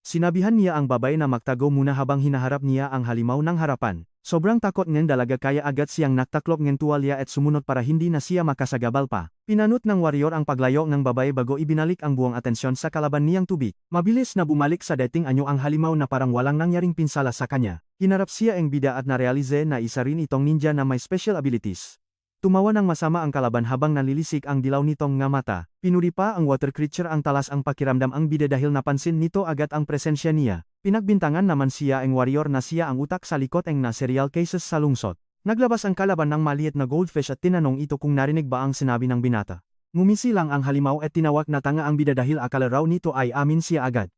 Sinabihan niya ang babae na magtago muna habang hinaharap niya ang halimaw ng harapan. Sobrang takot ngen dalaga kaya agad siyang naktaklop ngen tuwalya at sumunod para hindi na siya makasagabal pa. Pinanot ng warrior ang paglayo ng babae bago ibinalik ang buong atensyon sa kalaban niyang tubig. Mabilis na bumalik sa dating anyo ang halimaw na parang walang nangyaring pinsala sa kanya. Hinarap siya ang bida at narealize na isa rin itong ninja na may special abilities. Tumawa ng masama ang kalaban habang nalilisik ang dilaw nitong nga mata. Pinuri pa ang water creature ang talas ang pakiramdam ang bida dahil napansin nito agad ang presensya niya. Pinagbintangan naman siya ang warrior na siya ang utak sa likod ng na serial cases sa lungsod. Naglabas ang kalaban ng maliit na goldfish at tinanong ito kung narinig ba ang sinabi ng binata. Ngumisi lang ang halimaw at tinawak na tanga ang bida dahil akala raw nito ay amin siya agad.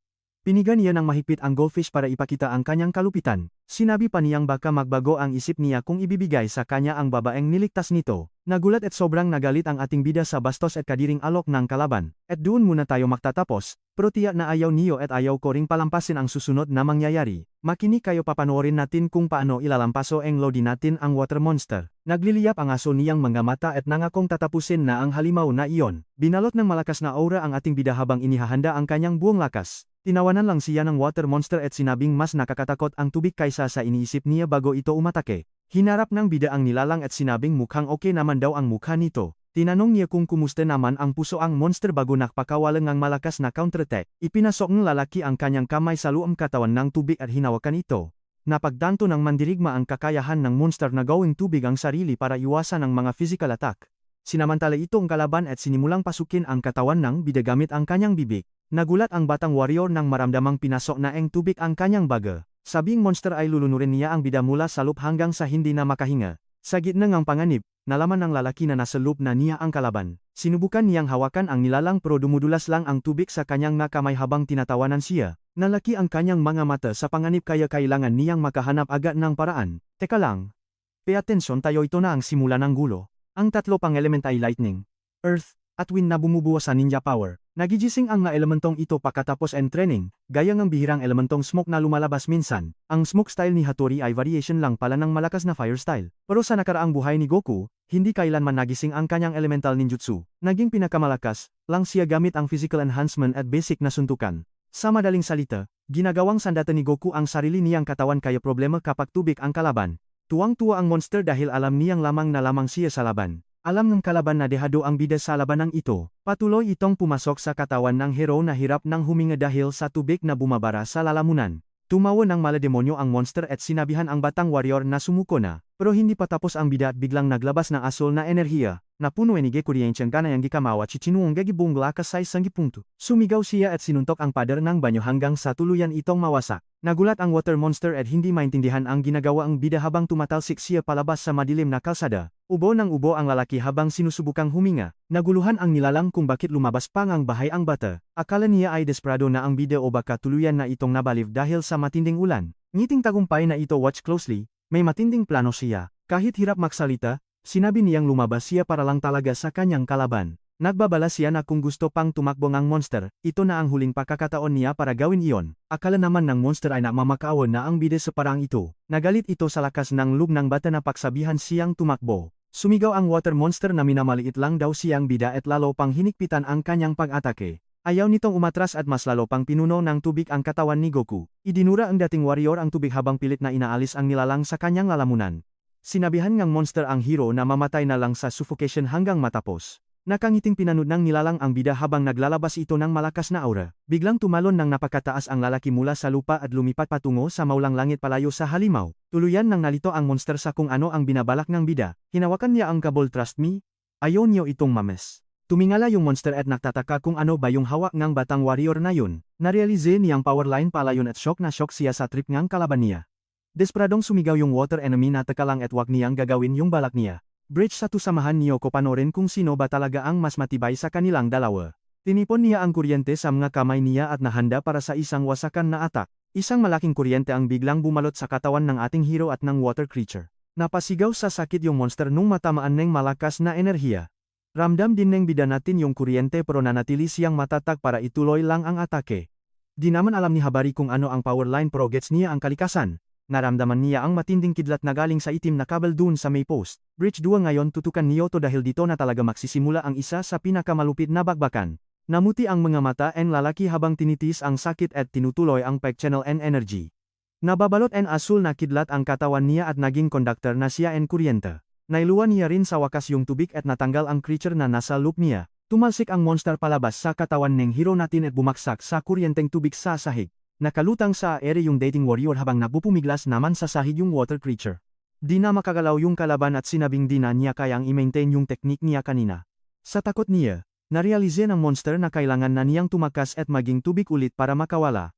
Pinigan niya ng mahigpit ang goldfish para ipakita ang kanyang kalupitan. Sinabi pa niyang baka magbago ang isip niya kung ibibigay sa kanya ang babaeng niligtas nito. Nagulat at sobrang nagalit ang ating bida sa bastos at kadiring alok ng kalaban. At doon muna tayo magtatapos, pero tiyak na ayaw niyo at ayaw ko ring palampasin ang susunod na mangyayari. Makinig kayo papanoorin natin kung paano ilalampaso ang lodi natin ang water monster. Nagliliyap ang aso niyang mga mata at nangakong tatapusin na ang halimaw na iyon. Binalot ng malakas na aura ang ating bida habang inihahanda ang kanyang buong lakas. Tinawanan lang siya ng water monster at sinabing mas nakakatakot ang tubig kaysa sa iniisip niya bago ito umatake. Hinarap ng bida ang nilalang at sinabing mukhang okay naman daw ang mukha nito. Tinanong niya kung kumusta naman ang puso ang monster bago nakpakawalan ng malakas na counterattack. Ipinasok ng lalaki ang kanyang kamay sa luong katawan ng tubig at hinawakan ito. Napagtanto ng mandirigma ang kakayahan ng monster na gawing tubig ang sarili para iwasan ang mga physical attack. Sinamantala ito ang kalaban at sinimulang pasukin ang katawan ng bida gamit ang kanyang bibig. Nagulat ang batang warrior nang maramdamang pinasok na ang tubig ang kanyang baga. Sabing monster ay lulunurin niya ang bida mula sa loop hanggang sa hindi na makahinga. Sa gitna ng panganib, nalaman ng lalaki na nasa loop na niya ang kalaban. Sinubukan niyang hawakan ang nilalang pero dumudulas lang ang tubig sa kanyang kamay habang tinatawanan siya. Nalaki ang kanyang mga mata sa panganib kaya kailangan niyang makahanap agad ng paraan. Teka lang. Pay attention tayo, ito na ang simula ng gulo. Ang tatlo pang element ay lightning, earth, at wind na bumubuo sa ninja power. Nagigising ang nga elementong ito pagkatapos and training, gaya ng bihirang elementong smoke na lumalabas minsan. Ang smoke style ni Hattori ay variation lang pala ng malakas na fire style. Pero sa nakaraang buhay ni Goku, hindi kailanman nagising ang kanyang elemental ninjutsu. Naging pinakamalakas lang siya gamit ang physical enhancement at basic na suntukan. Sa madaling salita, ginagawang sandata ni Goku ang sarili niyang katawan kaya problema kapag tubig ang kalaban. Tuwang-tuwa ang monster dahil alam niyang lamang na lamang siya sa laban. Alam ng kalaban na dehado ang bida sa labanang ito. Patuloy itong pumasok sa katawan ng hero na hirap ng huminga dahil sa tubig na bumabara sa lalamunan. Tumawa ng malademonyo ang monster at sinabihan ang batang warrior na sumuko na. Pero hindi pa tapos ang bida at biglang naglabas ng asol na enerhiya. Napuno ni Gekurienchang gana yang gikamawa chichinuong gagibong lakas sa isang gipunto. Sumigaw siya at sinuntok ang pader ng banyo hanggang sa tuluyan itong mawasak. Nagulat ang water monster at hindi maintindihan ang ginagawa ang bida habang tumatalsik siya palabas sa madilim na kalsada. Ubo ng ubo ang lalaki habang sinusubukang huminga. Naguluhan ang nilalang kung bakit lumabas pang ang bahay ang bata. Akala niya ay desperado na ang bida o baka tuluyan na itong nabaliw dahil sa matinding ulan. Ngiting tagumpay na ito watch closely, may matinding plano siya. Kahit hirap magsalita, sinabi niyang lumabas siya para lang talaga sa kanyang kalaban. Nagbabala siya na kung gusto pang tumakbo ng monster, ito na ang huling pagkakataon niya para gawin iyon. Akala naman ng monster ay namamakaawa na ang bida sa parang ito. Nagalit ito sa lakas ng loob ng bata na paksabihan siyang tumakbo. Sumigaw ang water monster na minamaliit lang daw siyang bida at lalo pang hinikpitan ang kanyang pag-atake. Ayaw nitong umatras at mas lalo pang pinuno ng tubig ang katawan ni Goku. Idinura ang dating warrior ang tubig habang pilit na inaalis ang nilalang sa kanyang lalamunan. Sinabihan ngang monster ang hero na mamatay na lang sa suffocation hanggang matapos. Nakangiting pinanood ng nilalang ang bida habang naglalabas ito ng malakas na aura. Biglang tumalon ng napakataas ang lalaki mula sa lupa at lumipat patungo sa maulang langit palayo sa halimaw. Tuluyan nang nalito ang monster sa kung ano ang binabalak ng bida. Hinawakan niya ang kabol, trust me? Ayaw niyo itong mames. Tumingala yung monster at nagtataka kung ano ba yung hawak ng batang warrior na yun. Narealize niyang powerline pala yun at shock na shock siya sa trip ngang kalaban niya. Desperadong sumigaw yung water enemy na takalang at wag niyang gagawin yung balak niya. Bridge sa tusamahan niyo ko panorin kung sino ba talaga ang mas matibay sa kanilang dalawa. Tinipon niya ang kuryente sa mga kamay niya at nahanda para sa isang wasakan na atak. Isang malaking kuryente ang biglang bumalot sa katawan ng ating hero at ng water creature. Napasigaw sa sakit yung monster nung matamaan ng malakas na enerhiya. Ramdam din ng bida natin yung kuryente pero nanatili siyang matatag para ituloy lang ang atake. Di naman alam ni Habari kung ano ang power line pero gets niya ang kalikasan. Naramdaman niya ang matinding kidlat na galing sa itim na kabel dun sa may post. Bridge 2 ngayon tutukan niyo to dahil dito na talaga magsisimula ang isa sa pinakamalupit na bakbakan. Namuti ang mga mata ng lalaki habang tinitis ang sakit at tinutuloy ang pag-channel and energy. Nababalot and asul na kidlat ang katawan niya at naging konduktor na siya and kuryente. Nailuan niya rin sa wakas yung tubig at natanggal ang creature na nasa loop niya. Tumalsik ang monster palabas sa katawan ng hero natin at bumaksak sa kuryenteng tubig sa sahig. Nakalutang sa ere yung dating warrior habang nagpupumiglas naman sa sahig yung water creature. Di na makagalaw yung kalaban at sinabing di na niya kayang i-maintain yung teknik niya kanina. Sa takot niya, narealize ng monster na kailangan na niyang tumakas at maging tubig ulit para makawala.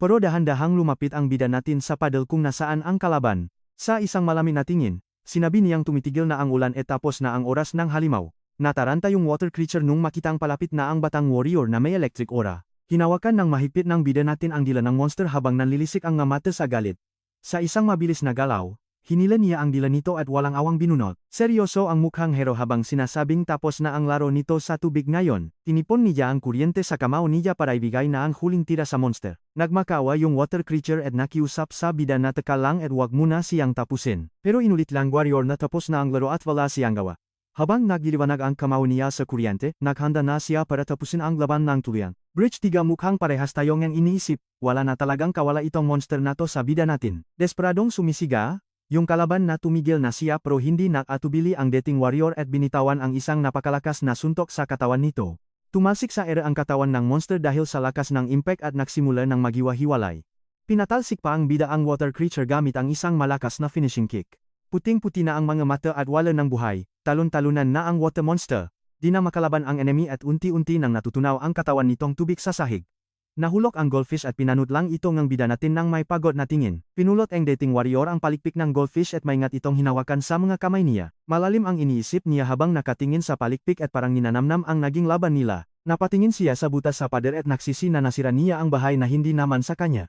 Pero dahan-dahang lumapit ang bida natin sa paddle kung nasaan ang kalaban. Sa isang malamin na tingin, sinabi niyang tumitigil na ang ulan at tapos na ang oras ng halimaw. Nataranta yung water creature nung makitang palapit na ang batang warrior na may electric aura. Hinawakan ng mahigpit ng bida natin ang dila ng monster habang nanlilisik ang mga mata sa galit. Sa isang mabilis na galaw, hinila niya ang dila nito at walang awang binunot. Seryoso ang mukhang hero habang sinasabing tapos na ang laro nito sa tubig ngayon. Tinipon niya ang kuryente sa kamao niya para ibigay na ang huling tira sa monster. Nagmakawa yung water creature at nakiusap sa bida na teka lang at wag muna siyang tapusin. Pero inulit lang warrior na tapos na ang laro at wala siyang gawa. Habang nagliliwanag ang kamao niya sa kuryente, naghanda na siya para tapusin ang laban ng tuluyan. Bridge 3 mukhang parehas tayong ang iniisip, wala na talagang kawala itong monster na to sa bida natin. Desperadong sumisiga, yung kalaban na tumigil na siya pero hindi nakatubili ang dating warrior at binitawan ang isang napakalakas na suntok sa katawan nito. Tumalsik sa ere ang katawan ng monster dahil sa lakas ng impact at nagsimula ng maghiwa-hiwalay. Pinatalsik pa ang bida ang water creature gamit ang isang malakas na finishing kick. Puting-puti na ang mga mata at wala ng buhay, talon-talunan na ang water monster. Di na makalaban ang enemy at unti-unti nang natutunaw ang katawan nitong tubig sa sahig. Nahulok ang goldfish at pinanut lang ito ng bida natin ng may pagod na tingin. Pinulot ang dating warrior ang palikpik ng goldfish at maingat itong hinawakan sa mga kamay niya. Malalim ang iniisip niya habang nakatingin sa palikpik at parang ninanamnam ang naging laban nila. Napatingin siya sa butas sa pader at nagsisi na nasira niya ang bahay na hindi naman sa kanya.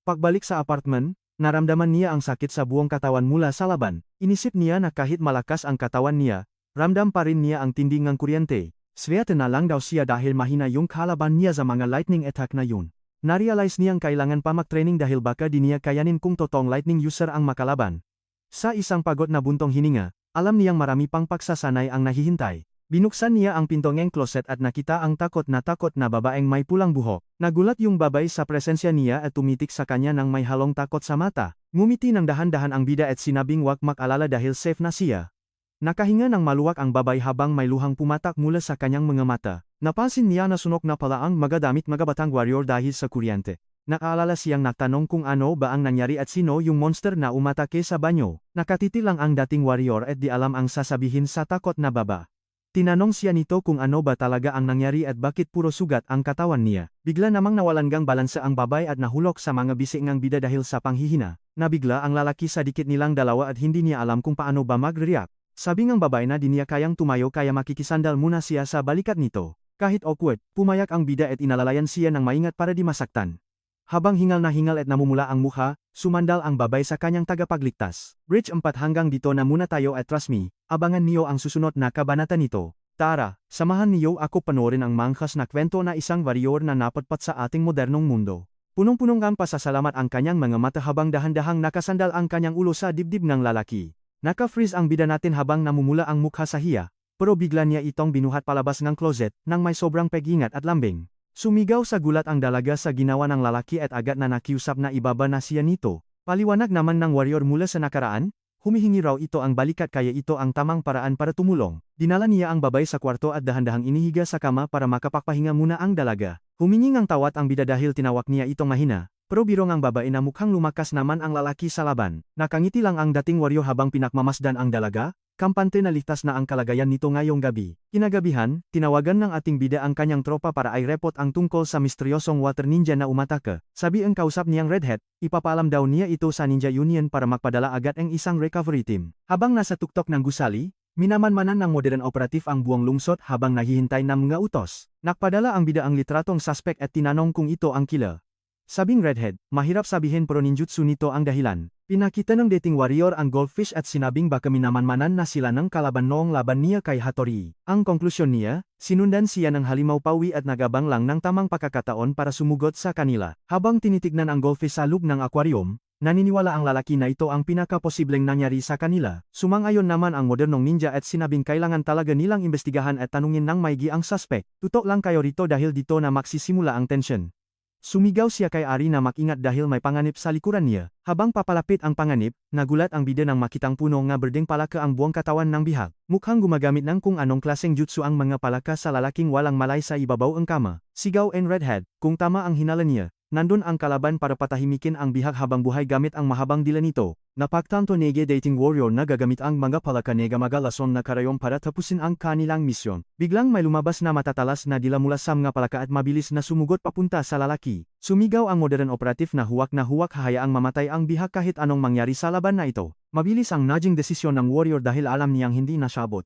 Pagbalik sa apartment, naramdaman niya ang sakit sa buong katawan mula sa laban. Inisip niya na kahit malakas ang katawan niya, ramdam pa rin niya ang tinding ng kuryente. Swerte na lang daw siya dahil mahina yung kalaban niya sa mga lightning attack na yun. Narealize niyang kailangan pa mag-training dahil baka di niya kayanin kung totoong lightning user ang makalaban. Sa isang pagod na buntong hininga, alam niyang marami pang pagsasanay ang nahihintay. Binuksan niya ang pinto ng closet at nakita ang takot na babaeng may pulang buhok. Nagulat yung babae sa presensya niya at tumitik sa kanya ng may halong takot sa mata. Ngumiti ng dahan-dahan ang bida at sinabing wag mag-alala dahil safe na siya. Nakahinga ng maluwag ang babae habang may luhang pumatak mula sa kanyang mga mata. Napansin niya na sunok na pala ang magadamit magabatang warrior dahil sa kuryente. Nakaalala siyang nagtanong kung ano ba ang nangyari at sino yung monster na umatake sa banyo. Nakatiti lang ang dating warrior at di alam ang sasabihin sa takot na baba. Tinanong siya nito kung ano ba talaga ang nangyari at bakit puro sugat ang katawan niya. Bigla namang nawalan gang balansa ang babae at nahulok sa mga bisig ng bida dahil sa panghihina. Nabigla ang lalaki sa dikit nilang dalawa at hindi niya alam kung paano ba mag-react. Sabi ng babae na di niya kayang tumayo kaya makikisandal muna siya sa balikat nito. Kahit awkward, pumayag ang bida at inalalayan siya ng maingat para di masaktan. Habang hingal na hingal at namumula ang mukha, sumandal ang babae sa kanyang tagapagligtas. Bridge 4 hanggang dito na muna tayo at trust me, abangan niyo ang susunod na kabanata nito. Tara, samahan niyo ako panoorin ang mangkas na kwento na isang warrior na napatpat sa ating modernong mundo. Punong-punong ang pasasalamat ang kanyang mga mata habang dahan-dahang nakasandal ang kanyang ulo sa dibdib ng lalaki. Naka-freeze ang bida natin habang namumula ang mukha sa hiya, pero bigla niya itong binuhat palabas ng closet nang may sobrang pag-ingat at lambing. Sumigaw sa gulat ang dalaga sa ginawa ng lalaki at agad na nakiusap na ibaba na siya nito. Paliwanag naman ng warrior mula sa nakaraan, humihingi raw ito ang balikat kaya ito ang tamang paraan para tumulong. Dinala niya ang babae sa kwarto at dahan-dahang inihiga sa kama para makapagpahinga muna ang dalaga. Huminging ang tawat ang bida dahil tinawak niya itong mahina. Pero birong ang babae na mukhang lumakas naman ang lalaki sa laban. Nakangiti lang ang dating warrior habang pinakmamasdan ang dalaga, kampante na ligtas na ang kalagayan nito ngayong gabi. Kinagabihan, tinawagan ng ating bida ang kanyang tropa para i-report ang tungkol sa misteryosong water ninja na umatake. Sabi ang kausap niyang redhead, ipapaalam daw niya ito sa Ninja Union para magpadala agad ang isang recovery team. Habang nasa tuktok ng gusali, minamanmanan ng modern operative ang buong lungsod habang naghihintay ng mga utos. Nakpadala ang bida ang litratong suspect at tinanong kung ito ang killer. Sabing redhead, mahirap sabihin pero ninjutsu nito ang dahilan. Pinakita ng dating warrior ang goldfish at sinabing baka minamanmanan na sila ng kalaban noong laban niya kay Hattori. Ang konklusyon niya, sinundan siya ng halimaw pawi at nagabang lang ng tamang pagkakataon para sumugot sa kanila. Habang tinitignan ang goldfish sa loob ng aquarium, Naniniwala ang lalaki na ito ang pinaka-posibleng nangyari sa kanila. Sumang-ayon naman ang modernong ninja at sinabing kailangan talaga nilang imbestigahan at tanungin ng maigi ang suspect. Tutok lang kayo rito dahil dito na magsisimula ang tensyon. Sumigaw siya kay Ari na mag-ingat dahil may panganib sa likuran niya. Habang papalapit ang panganib, nagulat ang bida nang makitang puno nga berdeng palaka ang buong katawan ng bihag. Mukhang gumagamit ng kung anong klaseng jutsu ang mga palaka sa lalaking walang malay sa ibabaw ng kama. Sigaw and redhead, kung tama ang hinala niya. Nandun ang kalaban para patahimikin ang bihag habang buhay gamit ang mahabang dila nito. Napagtanto nege dating warrior na gagamit ang mga palaka nega magalason na karayom para tapusin ang kanilang misyon. Biglang may lumabas na matatalas na dila mula sa mga palaka at mabilis na sumugot papunta sa lalaki. Sumigaw ang modern operative na huwak hayaang mamatay ang bihag kahit anong mangyari sa laban na ito. Mabilis ang naging desisyon ng warrior dahil alam niyang hindi na siya abot.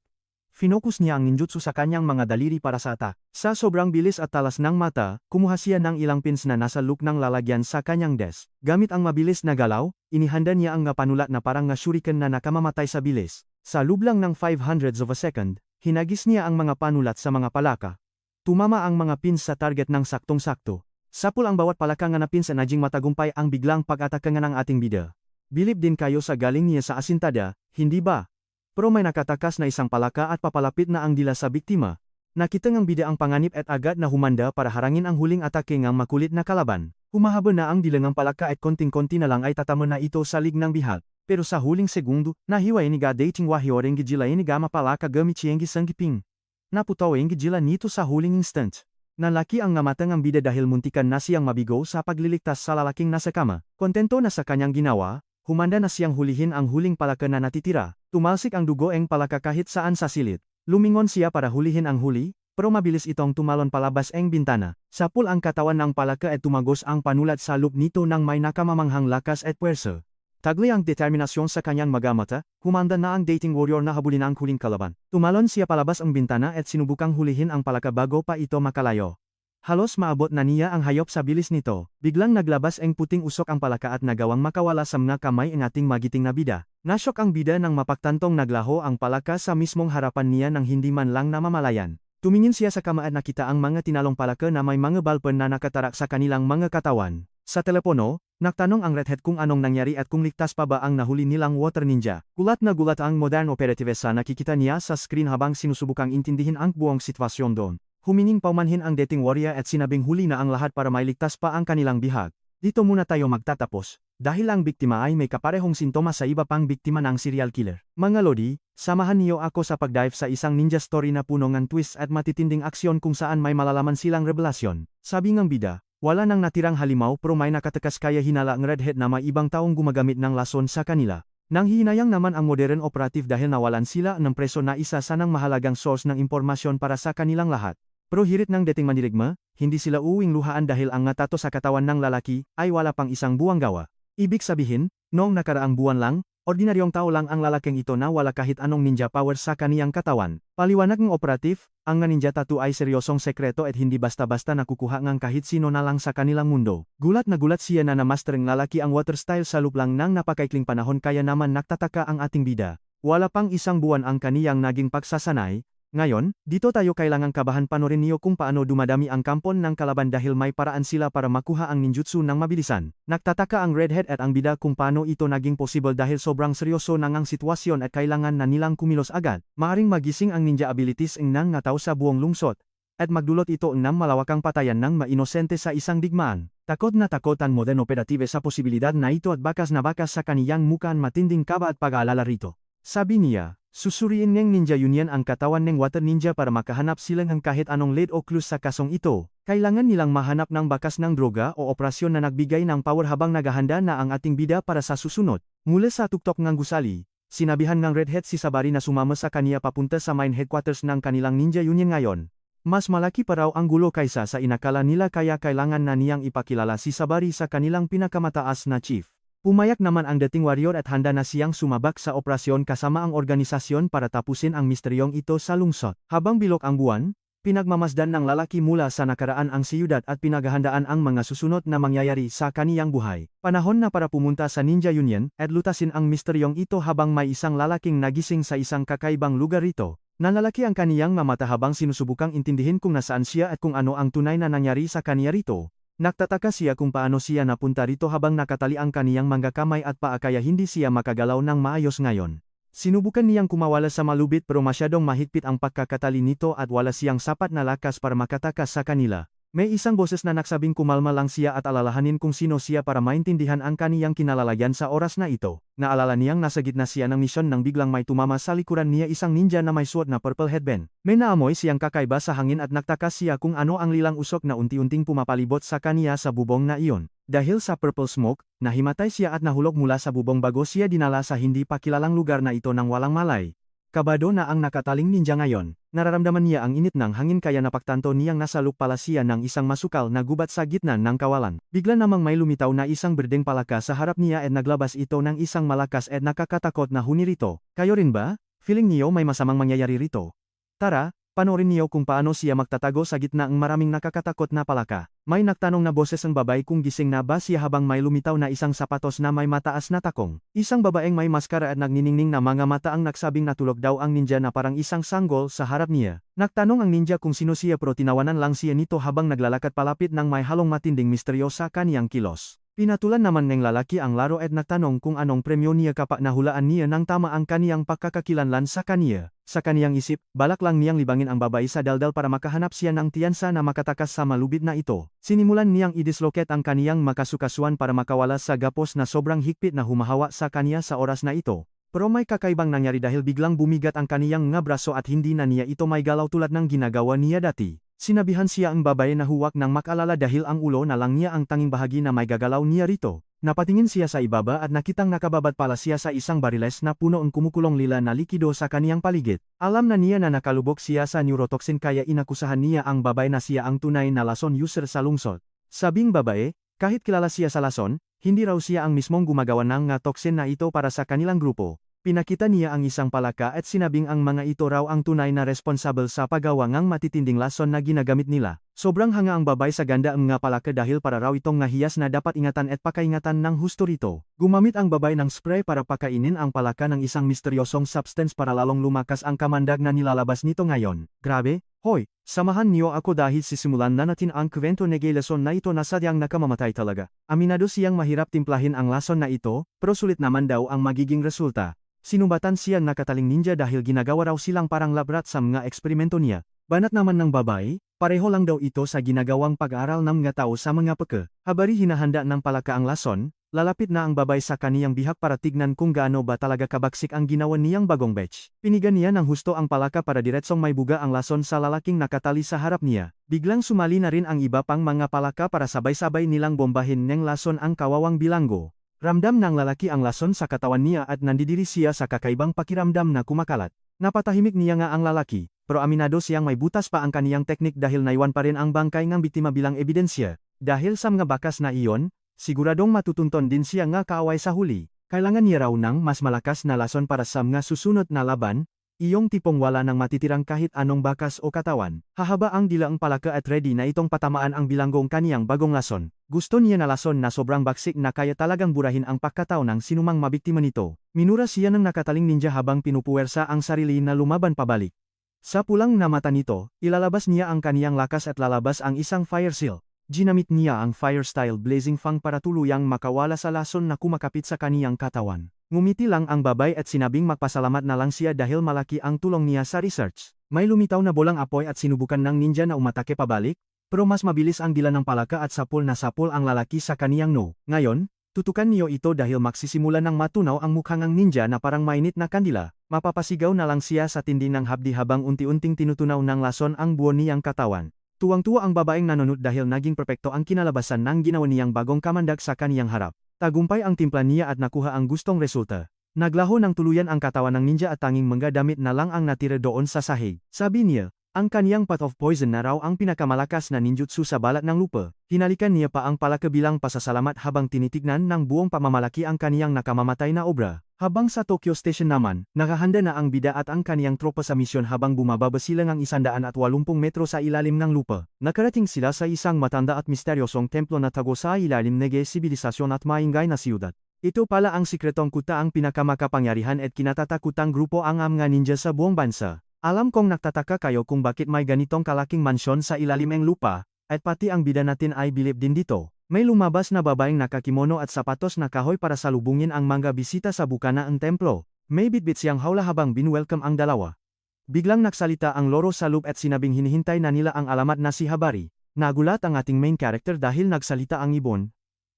Finokus niya ang ninjutsu sa kanyang mga daliri para sa atak. Sa sobrang bilis at talas ng mata, kumuha siya ng ilang pins na nasa look ng lalagyan sa kanyang desk. Gamit ang mabilis na galaw, inihanda niya ang panulat na parang nga shuriken na nakamamatay sa bilis. Sa loob lang ng 500 of a second, hinagis niya ang mga panulat sa mga palaka. Tumama ang mga pins sa target ng saktong-sakto. Sapul ang bawat palaka nga na pins at naging matagumpay ang biglang pag-atake nga ng ating bida. Bilib din kayo sa galing niya sa asintada, hindi ba? Pero may nakatakas na isang palaka at papalapit na ang dila sa biktima. Nakita ng bida ang panganib at agad na humanda para harangin ang huling atake ng makulit na kalaban. Humahaba na ang dila ng palaka at konting-konti na lang ay tatamon na ito sa lig ng bihag. Pero sa huling segundo, nahiway ni ga dating wahyoreng gijila ni gama palaka gamit siyang gisangkiping. Naputaweng gijila nito sa huling instant. Nalaki ang ngamatang ang bida dahil muntikan na siyang mabigo sa pagliligtas sa lalaking nasa kama. Kontento na sa kanyang ginawa, humanda na siyang hulihin ang huling palaka na natitira. Tumalsik ang dugo ang palaka kahit saan sa silid. Lumingon siya para hulihin ang huli, pero mabilis itong tumalon palabas ang bintana. Sapul ang katawan ng palaka at tumagos ang panulat sa loop nito ng may nakamamanghang lakas at puwersa. Tagli ang determinasyon sa kanyang magamata, humanda na ang dating warrior na habulin ang huling kalaban. Tumalon siya palabas ang bintana at sinubukang hulihin ang palaka bago pa ito makalayo. Halos maabot na niya ang hayop sa bilis nito. Biglang naglabas ang puting usok ang palaka at nagawang makawala sa mga kamay ang ating magiting na bida. Nasyok ang bida nang mapagtantong naglaho ang palaka sa mismong harapan niya nang hindi man lang namamalayan. Tumingin siya sa kama at nakita ang mga tinalong palaka na may mga balpen na nakatarak sa kanilang mga katawan. Sa telepono, nagtanong ang redhead kung anong nangyari at kung ligtas pa ba ang nahuli nilang water ninja. Gulat na gulat ang modern operative sa nakikita niya sa screen habang sinusubukang intindihin ang buong sitwasyon doon. Humining paumanhin ang dating warrior at sinabing huli na ang lahat para mailigtas pa ang kanilang bihag. Dito muna tayo magtatapos, dahil ang biktima ay may kaparehong sintomas sa iba pang biktima ng serial killer. Mga lodi, samahan niyo ako sa pagdive sa isang ninja story na puno ng twist at matitinding aksyon kung saan may malalaman silang revelasyon. Sabi ng bida, wala nang natirang halimaw pero may nakatakas kaya hinala ang redhead na may ibang taong gumagamit ng lason sa kanila. Nang hihinayang naman ang modern operative dahil nawalan sila ng preso na isa sa ng mahalagang source ng impormasyon para sa kanilang lahat. Pero hirit ng dating mandirigma, hindi sila uwing luhaan dahil ang ngatato sa katawan ng lalaki ay wala pang isang buwang gawa. Ibig sabihin, noong nakaraang buwan lang, ordinaryong tao lang ang lalaking ito na wala kahit anong ninja power sa kaniyang katawan. Paliwanag ng operative, ang ninja tattoo ay seryosong sekreto at hindi basta-basta nakukuha ng kahit sino na lang sa kanilang mundo. Gulat na gulat siya na namastering lalaki ang water style sa loop lang ng napakaikling panahon kaya naman nagtataka ang ating bida. Wala pang isang buwan ang kaniyang naging pagsasanay. Ngayon, dito tayo kailangang kabahan panorin niyo kung paano dumadami ang kampon ng kalaban dahil may paraan sila para makuha ang ninjutsu ng mabilisan. Nagtataka ang redhead at ang bida kung paano ito naging possible dahil sobrang seryoso nang ang sitwasyon at kailangan na nilang kumilos agad. Maaring magising ang ninja abilities ng ngataw sa buong lungsod. At magdulot ito ng malawakang patayan ng mainosente sa isang digmaan. Takot na takot ang modern operative sa posibilidad na ito at bakas na bakas sa kaniyang mukaan matinding kaba at pag-aalala rito. Sabi niya, susuriin ng Ninja Union ang katawan ng Water Ninja para makahanap sila ng kahit anong lead o clues sa kasong ito. Kailangan nilang mahanap ng bakas ng droga o operasyon na nagbigay ng power habang naghahanda na ang ating bida para sa susunod. Mula sa tuktok ng gusali, sinabihan ng redhead si Sabari na sumama sa kaniya papunta sa main headquarters ng kanilang Ninja Union ngayon. Mas malaki pa raw ang gulo kaysa sa inakala nila kaya kailangan na niyang ipakilala si Sabari sa kanilang pinakamataas na chief. Pumayak naman ang dating warrior at handa na siyang sumabak sa operasyon kasama ang organisasyon para tapusin ang misteryong ito sa lungsod. Habang bilok ang buwan, pinagmamasdan ng lalaki mula sa nakaraan ang siyudad at pinaghahandaan ang mga susunod na mangyayari sa kaniyang buhay. Panahon na para pumunta sa Ninja Union at lutasin ang misteryong ito habang may isang lalaking nagising sa isang kakaibang lugar rito. Nanlalaki ang kaniyang mamata habang sinusubukang intindihin kung nasaan siya at kung ano ang tunay na nangyari sa kaniya rito. Nagtataka siya kung paano siya napunta rito habang nakatali ang kaniyang mga kamay at paa kaya hindi siya makagalaw ng maayos ngayon. Sinubukan niyang kumawala sa malubit pero masyadong mahigpit ang pagkakatali nito at wala siyang sapat na lakas para makatakas sa kanila. May isang boses na nagsabing kumalma lang siya at alalahanin kung sino siya para maintindihan ang kaniyang kinalalagyan sa oras na ito. Naalala niyang nasa gitna siya ng misyon nang biglang may tumama sa likuran niya isang ninja na may suot na purple headband. May naamoy siyang kakaiba sa hangin at nagtakas siya kung ano ang lilang usok na unti-unting pumapalibot sa kaniya sa bubong na iyon. Dahil sa purple smoke, nahimatay siya at nahulog mula sa bubong bago siya dinala sa hindi pa kilalang lugar na ito ng walang malay. Kabado na ang nakataling ninja ngayon. Nararamdaman niya ang init ng hangin kaya napagtanto niyang nasaluk pala siya ng isang masukal na gubat sa gitna ng kawalan. Bigla namang may lumitaw na isang berdeng palaka sa harap niya at naglabas ito ng isang malakas at nakakatakot na huni rito. Kayo rin ba? Feeling niyo may masamang mangyayari rito? Tara, panoorin niyo kung paano siya magtatago sa gitna ng maraming nakakatakot na palaka. May nagtanong na boses ng babae kung gising na ba siya habang may lumitaw na isang sapatos na may mataas na takong. Isang babaeng may maskara at nagniningning na mga mata ang nagsabing natulog daw ang ninja na parang isang sanggol sa harap niya. Nagtanong ang ninja kung sino siya pero tinawanan lang siya nito habang naglalakad palapit ng may halong matinding misteryo sa kaniyang kilos. Pinatulan naman ng lalaki ang laro at nagtanong kung anong premyo niya kapag nahulaan niya ng tama ang kaniyang pagkakakilanlan sa kaniya. Sa kaniyang isip, balak lang niyang libangin ang babae sa daldal para makahanap siya ng tiyansa na makatakas sa malubid na ito. Sinimulan niyang i-dislocate ang kaniyang makasukasuan para makawala sa gapos na sobrang higpit na humahawa sa kaniya sa oras na ito. Pero may kakaibang nangyari dahil biglang bumigat ang kaniyang nga braso at hindi na niya ito may galaw tulad ng ginagawa niya dati. Sinabihan siya ang babae na huwag nang makalala dahil ang ulo na lang niya ang tanging bahagi na may gagalaw niya rito. Napatingin siya sa ibaba at nakitang nakababad pala siya sa isang bariles na puno ng kumukulong lila na likido sa kaniyang paligid. Alam na niya na nakalubog siya sa neurotoxin kaya inakusahan niya ang babae na siya ang tunay na lason user sa lungsod. Sabing babae, kahit kilala siya sa lason, hindi raw siya ang mismong gumagawa ng toxin na ito para sa kanilang grupo. Pinakita niya ang isang palaka at sinabing ang mga ito raw ang tunay na responsible sa paggawa ng matitinding lason na ginagamit nila. Sobrang hanga ang babae sa ganda ng nga palaka dahil para raw itong ngahiyas na dapat ingatan at pakaingatan ng husto rito. Gumamit ang babae ng spray para pakainin ang palaka ng isang misteryosong substance para lalong lumakas ang kamandag na nilalabas nito ngayon. Grabe, hoy, samahan niyo ako dahil sisimulan na natin ang kwento ng lason na ito na sadyang nakamamatay talaga. Aminado siyang mahirap timplahin ang lason na ito, pero sulit naman daw ang magiging resulta. Sinumbatan siyang nakataling ninja dahil ginagawa raw silang parang labrat sa mga eksperimento niya. Banat naman ng babae, pareho lang daw ito sa ginagawang pag-aaral ng mga tao sa mga peke. Habari hinahanda ng palaka ang lason, lalapit na ang babae sa kaniyang bihak para tignan kung gaano ba talaga kabaksik ang ginawa niyang bagong batch. Pinigan niya ng husto ang palaka para diretsong may buga ang lason sa lalaking nakatali sa harap niya. Biglang sumali na rin ang iba pang mga palaka para sabay-sabay nilang bombahin ng lason ang kawawang bilanggo. Ramdam ng lalaki ang lason sa katawan niya at nandidiri siya sa kakaibang pakiramdam na kumakalat. Napatahimik niya nga ang lalaki, pero aminado siyang may butas pa ang kaniyang teknik dahil naiwan pa rin ang bangkay ng biktima bilang ebidensya. Dahil sa mga bakas na iyon, siguradong matutunton din siya nga kaaway sa huli. Kailangan niya raw ng mas malakas na lason para sa mga susunod na laban, iyong tipong wala nang matitirang kahit anong bakas o katawan. Hahaba ang dilaang palaka at ready na itong patamaan ang bilanggong kaniyang bagong lason. Gusto niya na lason na sobrang baksik na kaya talagang burahin ang pagkatao ng sinumang mabiktima nito. Minura siya ng nakataling ninja habang pinupuwersa ang sarili na lumaban pabalik. Sa pulang na mata nito, ilalabas niya ang kaniyang lakas at lalabas ang isang fire seal. Ginamit niya ang fire-style blazing fang para tuluyang makawala sa lason na kumakapit sa kaniyang katawan. Ngumiti lang ang babay at sinabing magpasalamat na lang siya dahil malaki ang tulong niya sa research. May lumitaw na bolang apoy at sinubukan ng ninja na umatake pabalik, pero mas mabilis ang dila ng palaka at sapul na sapul ang lalaki sa kaniyang no. Ngayon, tutukan niyo ito dahil magsisimula ng matunaw ang mukha ng ninja na parang mainit na kandila. Mapapasigaw na lang siya sa tindi ng hapdi habang unti-unting tinutunaw ng lason ang buo niyang katawan. Tuwang-tuwa ang babaeng nanunod dahil naging perpekto ang kinalabasan ng ginawa niyang bagong kamandag sa kaniyang harap. Tagumpay ang timpla niya at nakuha ang gustong resulta. Naglaho ng tuluyan ang katawan ng ninja at tanging mga damit na lang ang natira doon sa sahig. Sabi niya, ang kaniyang path of poison na raw ang pinakamalakas na ninjutsu sa balat ng lupa. Hinalikan niya pa ang palaka bilang pasasalamat habang tinitignan ng buong pamamalaki ang kaniyang nakamamatay na obra. Habang sa Tokyo Station naman, nakahanda na ang bida at ang kaniyang tropa sa misyon habang bumababa sila ng 180 metro sa ilalim ng lupa. Nakarating sila sa isang matanda at misteryosong templo na tago sa ilalim ng sibilisasyon at maingay na siyudad. Ito pala ang sikretong kuta ang pinakamakapangyarihan at kinatatakutang grupo ang mga ninja sa buong bansa. Alam kong nagtataka kayo kung bakit may ganitong kalaking mansyon sa ilalim ng lupa, at pati ang bida natin ay bilib din dito. May lumabas na babaeng nakakimono at sapatos na kahoy para salubungin ang mga bisita sa bukana ng templo. May bitbit siyang hawla habang binwelcome ang dalawa. Biglang nagsalita ang loro sa loop at sinabing hinihintay na nila ang alamat na si Habari. Nagulat ang ating main character dahil nagsalita ang ibon.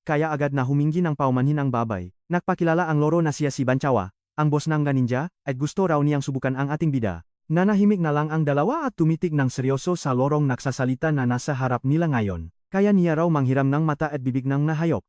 Kaya agad na humingi ng paumanhin ang babay. Nagpakilala ang loro na siya si Banchawa, ang boss ng ninja, at gusto raw niyang subukan ang ating bida. Nanahimik na lang ang dalawa at tumitig ng seryoso sa lorong nagsasalita na nasa harap nila ngayon. Kaya niya raw manghiram ng mata at bibig ng nahayop.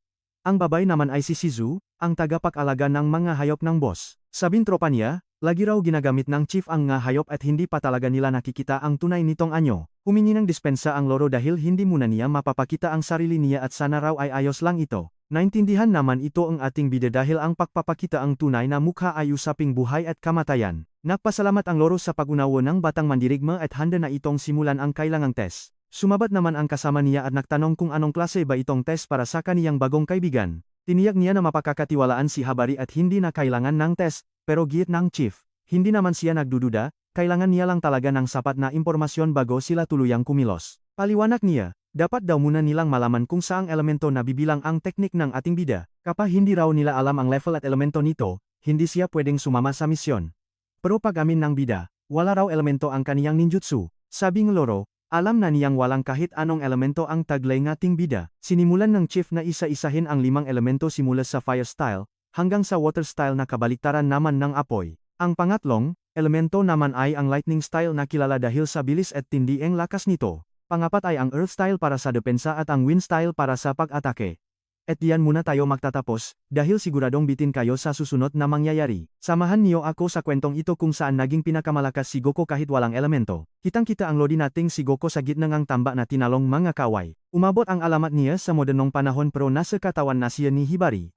Ang babay naman ay si Shizu, ang tagapag-alaga ng mga hayop ng boss. Sabing tropa niya, lagi raw ginagamit ng chief ang nga hayop at hindi pa talaga nila nakikita ang tunay nitong anyo. Humingi ng dispensa ang loro dahil hindi muna niya mapapakita ang sarili niya at sana raw ay ayos lang ito. Naintindihan naman ito ang ating bida dahil ang pagpapakita ang tunay na mukha ay usaping buhay at kamatayan. Nagpasalamat ang loro sa pag-unawa ng batang mandirigma at handa na itong simulan ang kailangang test. Sumabat naman ang kasama niya at nagtanong kung anong klase ba itong test para sa kaniyang bagong kaibigan. Tiniyak niya na mapakakatiwalaan si Habari at hindi na kailangan ng test, pero giit ng chief. Hindi naman siya nagdududa, kailangan niya lang talaga ng sapat na impormasyon bago sila tuluyang kumilos. Paliwanag niya, dapat daw muna nilang malaman kung saang elemento na bibilang ang teknik ng ating bida. Kapag hindi raw nila alam ang level at elemento nito, hindi siya pwedeng sumama sa misyon. Pero pag-amin ng bida, wala raw elemento ang kaniyang ninjutsu. Sabing loro, alam na niyang walang kahit anong elemento ang taglay ngating bida. Sinimulan ng chief na isa-isahin ang 5 elemento simula sa fire style, hanggang sa water style na kabaliktaran naman ng apoy. Ang pangatlong elemento naman ay ang lightning style na kilala dahil sa bilis at tindiing lakas nito. Pangapat ay ang earth style para sa depensa at ang wind style para sa pag-atake. At diyan muna tayo magtatapos, dahil siguradong bitin kayo sa susunod na mangyayari. Samahan niyo ako sa kwentong ito kung saan naging pinakamalakas si Goku kahit walang elemento. Kitang-kita ang lodi nating si Goku sa gitna ng tamba na tinalong mga kaway. Umabot ang alamat niya sa modernong panahon pero nasa katawan na siya ni Hibari.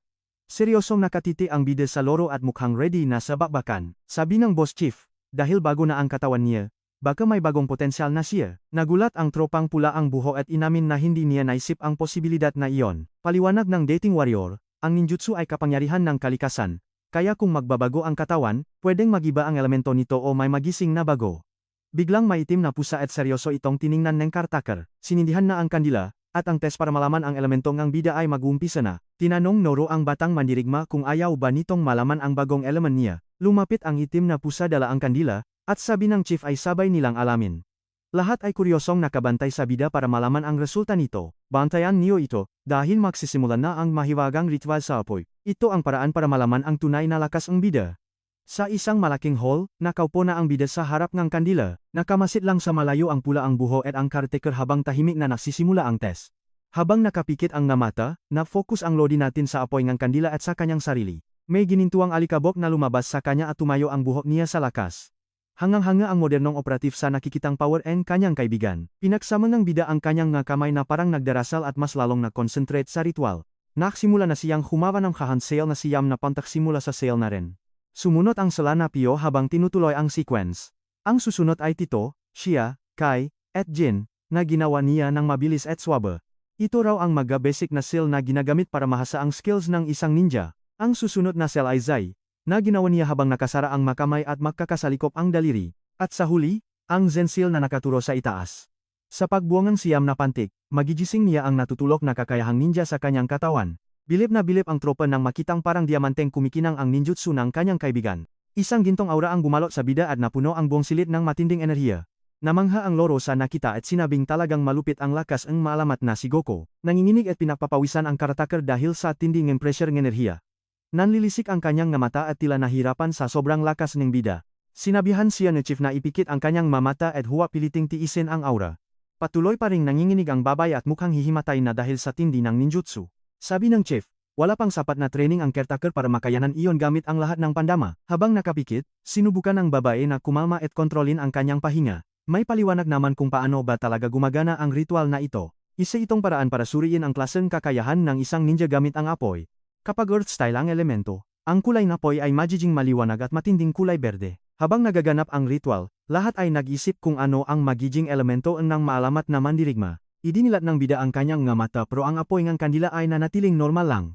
Seryosong nakatiti ang bida sa loro at mukhang ready na sa bakbakan. Sabi ng boss chief, dahil bago na ang katawan niya, baka may bagong potensyal na siya. Nagulat ang tropang pula ang buho at inamin na hindi niya naisip ang posibilidad na iyon. Paliwanag ng dating warrior, ang ninjutsu ay kapangyarihan ng kalikasan, kaya kung magbabago ang katawan, pwedeng magiba ang elemento nito o may magising na bago. Biglang maitim na pusa at seryoso itong tiningnan ng caretaker. Sinindihan na ang kandila, at ang test para malaman ang elemento ng bida ay mag-uumpisa na. Tinanong Noro ang batang mandirigma kung ayaw ba nitong malaman ang bagong element niya. Lumapit ang itim na pusa dala ang kandila, at sabi ng chief ay sabay nilang alamin. Lahat ay kuryosong nakabantay sa bida para malaman ang resulta nito. Bantayan niyo ito, dahil magsisimula na ang mahiwagang ritual sa apoy. Ito ang paraan para malaman ang tunay na lakas ng bida. Sa isang malaking hall, nakaupo na ang bida sa harap ng kandila. Nakamasid lang sa malayo ang pula ang buho at ang caretaker habang tahimik na nagsisimula ang test. Habang nakapikit ang mata, na-focus ang lodi natin sa apoy ng kandila at sa kanyang sarili. May ginintuang alikabok na lumabas sa kanya at tumayo ang buhok niya sa lakas. Hangang-hanga ang modernong operative sa nakikitang power and kanyang kaibigan. Pinagsama ng bida ang kanyang nga kamay na parang nagdarasal at mas lalong na-concentrate sa ritual. Naksimula na siyang humawa ng kahan sail na siyam na pantaksimula sa sail na rin. Sumunod ang sala na piyo habang tinutuloy ang sequence. Ang susunod ay Tito, Shia, Kai, at Jin, na ginawa niya ng mabilis at swabe. Ito raw ang mga-basic na sail na ginagamit para mahasa ang skills ng isang ninja. Ang susunod na sail ay Zai, na ginawa niya habang nakasara ang makamay at magkakasalikop ang daliri. At sa huli, ang Zen seal na nakaturo sa itaas. Sa pagbuangang siyam na pantik, magigising niya ang natutulok na kakayahang ninja sa kanyang katawan. Bilib na bilib ang tropa nang makitang parang diamanteng kumikinang ang ninjutsu ng kanyang kaibigan. Isang gintong aura ang bumalot sa bida at napuno ang buong silid ng matinding enerhiya. Namangha ang loro sa nakita at sinabing talagang malupit ang lakas ang maalamat na si Goku. Nanginginig at pinagpapawisan ang caretaker dahil sa tinding pressure ng enerhiya. Nanlilisik ang kanyang mata at tila nahirapan sa sobrang lakas ng bida. Sinabihan siya ni chief na ipikit ang kanyang mata at huwa piliting tiisin ang aura. Patuloy pa ring nanginginig ang babay at mukhang hihimatay na dahil sa tindi ng ninjutsu. Sabi ng chief, wala pang sapat na training ang caretaker para makayanan iyon gamit ang lahat ng pandama. Habang nakapikit, sinubukan ng babae na kumalma at kontrolin ang kanyang pahinga. May paliwanag naman kung paano ba talaga gumagana ang ritual na ito. Isa itong paraan para suriin ang klaseng kakayahan ng isang ninja gamit ang apoy. Kapag earth style ang elemento, ang kulay na apoy ay magiging maliwanag at matinding kulay berde. Habang nagaganap ang ritual, lahat ay nag-isip kung ano ang magiging elemento ng maalamat na mandirigma. Idinilat ng bida ang kanyang nga mata pero ang apoy ng kandila ay nanatiling normal lang.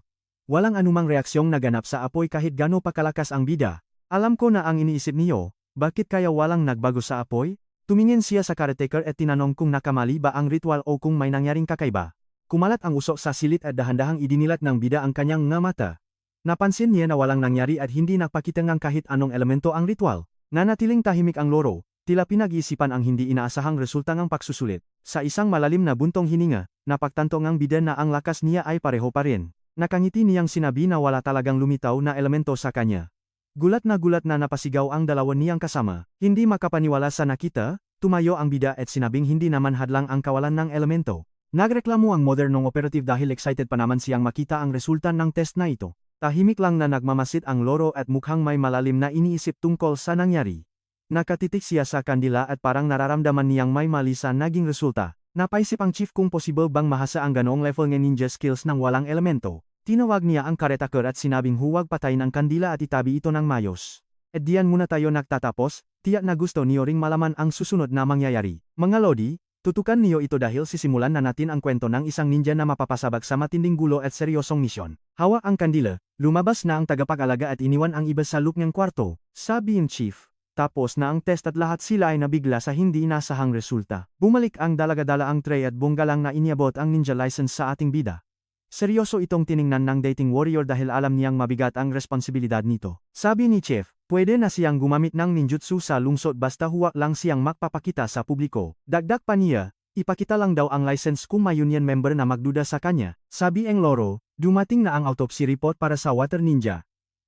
Walang anumang reaksyong naganap sa apoy kahit gaano pa kalakas ang bida. Alam ko na ang iniisip niyo, bakit kaya walang nagbago sa apoy? Tumingin siya sa caretaker at tinanong kung nakamali ba ang ritual o kung may nangyaring kakaiba. Kumalat ang usok sa silid at dahan-dahang idinilat ng bida ang kanyang nga mata. Napansin niya na walang nangyari at hindi nakpakita ng kahit anong elemento ang ritual. Nanatiling tahimik ang loro, tila pinag-iisipan ang hindi inaasahang resulta ng pagsusulit. Sa isang malalim na buntong hininga, napagtanto ngang bida na ang lakas niya ay pareho pa rin. Nakangiti niyang sinabi na wala talagang lumitaw na elemento sa kanya. Gulat na napasigaw ang dalawa niyang kasama. Hindi makapaniwala sa nakita, tumayo ang bida at sinabing hindi naman hadlang ang kawalan ng elemento. Nagreklamo ang modernong operative dahil excited pa naman siyang makita ang resulta ng test na ito. Tahimik lang na nagmamasid ang loro at mukhang may malalim na iniisip tungkol sa nangyari. Nakatitik siya sa kandila at parang nararamdaman niyang may mali sa naging resulta. Napaisip ang chief kung possible bang mahasa ang ganoong level ng ninja skills ng walang elemento. Tinawag niya ang caretaker at sinabing huwag patayin ang kandila at itabi ito ng mayos. At diyan muna tayo nagtatapos, tiyak na gusto niyo ring malaman ang susunod na mangyayari. Mga lodi, tutukan niyo ito dahil sisimulan na natin ang kwento ng isang ninja na mapapasabak sa matinding gulo at seryosong misyon. Hawak ang kandila, lumabas na ang tagapag-alaga at iniwan ang iba sa loob ng kwarto, sabi ng chief. Tapos na ang test at lahat sila ay nabigla sa hindi inasahang resulta. Bumalik ang dalaga-dala ang tray at bonggalang na iniabot ang ninja license sa ating bida. Seryoso itong tiningnan ng dating warrior dahil alam niyang mabigat ang responsibilidad nito. Sabi ni Chef, pwede na siyang gumamit ng ninjutsu sa lungsod basta huwag lang siyang magpapakita sa publiko. Dagdag pa niya, ipakita lang daw ang license kung may union member na magduda sa kanya. Sabi ng loro, dumating na ang autopsy report para sa water ninja.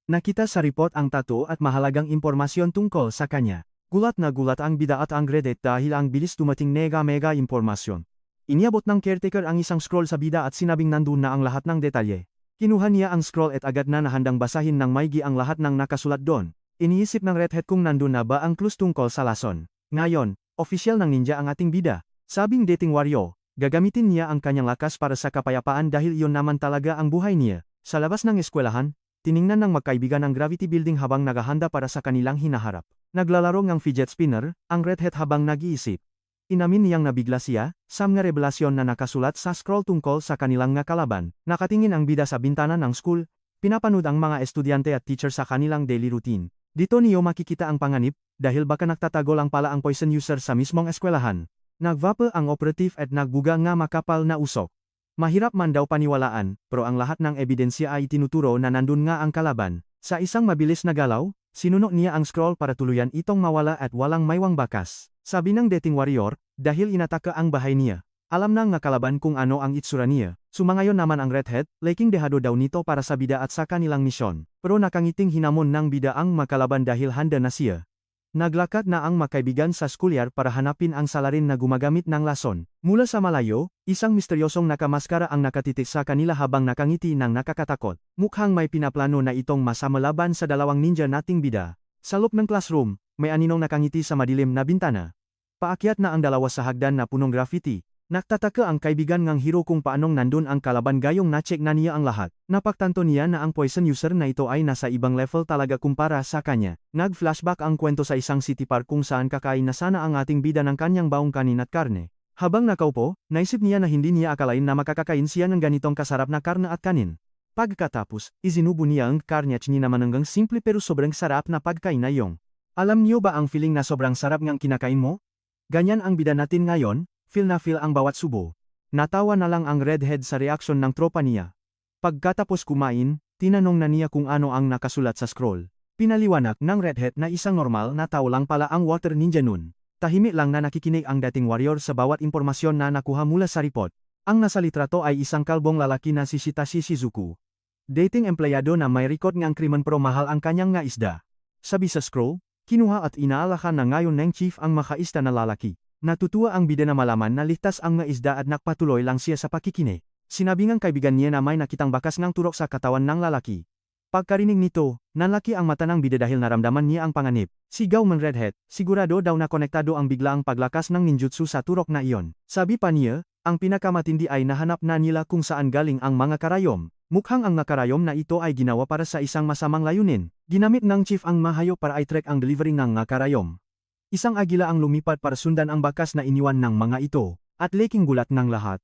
Nakita sa report ang tattoo at mahalagang impormasyon tungkol sa kanya. Gulat na gulat ang bida at ang Reddit dahil ang bilis dumating mega impormasyon. Iniabot ng caretaker ang isang scroll sa bida at sinabing nandun na ang lahat ng detalye. Kinuha niya ang scroll at agad na nahandang basahin ng maigi ang lahat ng nakasulat doon. Iniisip ng Redhead kung nandun na ba ang clues tungkol sa lason. Ngayon, opisyal ng ninja ang ating bida. Sabing dating warrior, gagamitin niya ang kanyang lakas para sa kapayapaan dahil iyon naman talaga ang buhay niya. Sa labas ng eskwelahan, tiningnan ng magkaibigan ang gravity building habang naghahanda para sa kanilang hinaharap. Naglalaro ng fidget spinner, ang Redhead habang nag-iisip. Inamin niyang nabigla siya, sa mga revelasyon na nakasulat sa scroll tungkol sa kanilang nga kalaban. Nakatingin ang bida sa bintana ng school, pinapanood ang mga estudyante at teacher sa kanilang daily routine. Dito niyo makikita ang panganib, dahil baka nagtatago lang pala ang poison user sa mismong eskwelahan. Nagvapo ang operative at nagbuga nga makapal na usok. Mahirap man daw paniwalaan, pero ang lahat ng ebidensya ay tinuturo na nandun nga ang kalaban. Sa isang mabilis na galaw, sinunok niya ang scroll para tuluyan itong mawala at walang maywang bakas. Sabi ng dating warrior, dahil inataka ang bahay niya. Alam ng kalaban kung ano ang itsura niya. Sumangayon naman ang Redhead, laking dehado daw nito para sa bida at sa kanilang misyon. Pero nakangiting hinamon ng bida ang makalaban dahil handa na siya. Naglakad na ang makaibigan sa schoolyard para hanapin ang salarin na gumagamit ng lason. Mula sa malayo, isang misteryosong nakamaskara ang nakatitik sa kanila habang nakangiti ng nakakatakot. Mukhang may pinaplano na itong masamalaban sa dalawang ninja nating bida. Sa loob ng classroom, may aninong nakangiti sa madilim na bintana. Paakyat na ang dalawa sa hagdan na punong graffiti. Nagtataka ang kaibigan ngang hero kung paanong nandun ang kalaban gayong na-check na niya ang lahat. Napagtanto niya na ang poison user na ito ay nasa ibang level talaga kumpara sa kanya. Nag-flashback ang kwento sa isang city park kung saan kakain na sana ang ating bida ng kanyang baong kanin at karne. Habang nakaupo, naisip niya na hindi niya akalain na makakakain siya ng ganitong kasarap na karne at kanin. Pagkatapos, izinubo niya ang karne at naman hanggang simple pero sobrang sarap na pagkain na yung. Alam niyo ba ang feeling na sobrang sarap ngang kinakain mo? Ganyan ang bida natin ngayon, feel na feel ang bawat subo. Natawa na lang ang Redhead sa reaksyon ng tropa niya. Pagkatapos kumain, tinanong na niya kung ano ang nakasulat sa scroll. Pinaliwanag ng Redhead na isang normal na tao lang pala ang water ninja nun. Tahimik lang na nakikinig ang dating warrior sa bawat impormasyon na nakuha mula sa report. Ang nasa litrato ay isang kalbong lalaki na si Shitashi Shizuku. Dating empleyado na may record ngang krimen pero mahal ang kanyang nga isda. Sabi sa scroll, kinuha at inaalakan na ngayon ng chief ang makaista na lalaki. Natutuwa ang bida na malaman na ligtas ang nga isda at nakpatuloy lang siya sa pakikinig. Sinabi ng kaibigan niya na may nakitang bakas ngang turok sa katawan ng lalaki. Pagkarinig nito, nanlaki ang mata ng bida dahil naramdaman niya ang panganib. Sigaw ng Redhead, sigurado daw na konektado ang biglaang paglakas ng ninjutsu sa turok na iyon. Sabi pa niya, ang pinakamatindi ay nahanap na nila kung saan galing ang mga karayom. Mukhang ang nakarayom na ito ay ginawa para sa isang masamang layunin. Ginamit ng chief ang mahayop para i-track ang delivery ng nakarayom. Isang agila ang lumipat para sundan ang bakas na iniwan ng mga ito, at laking gulat ng lahat.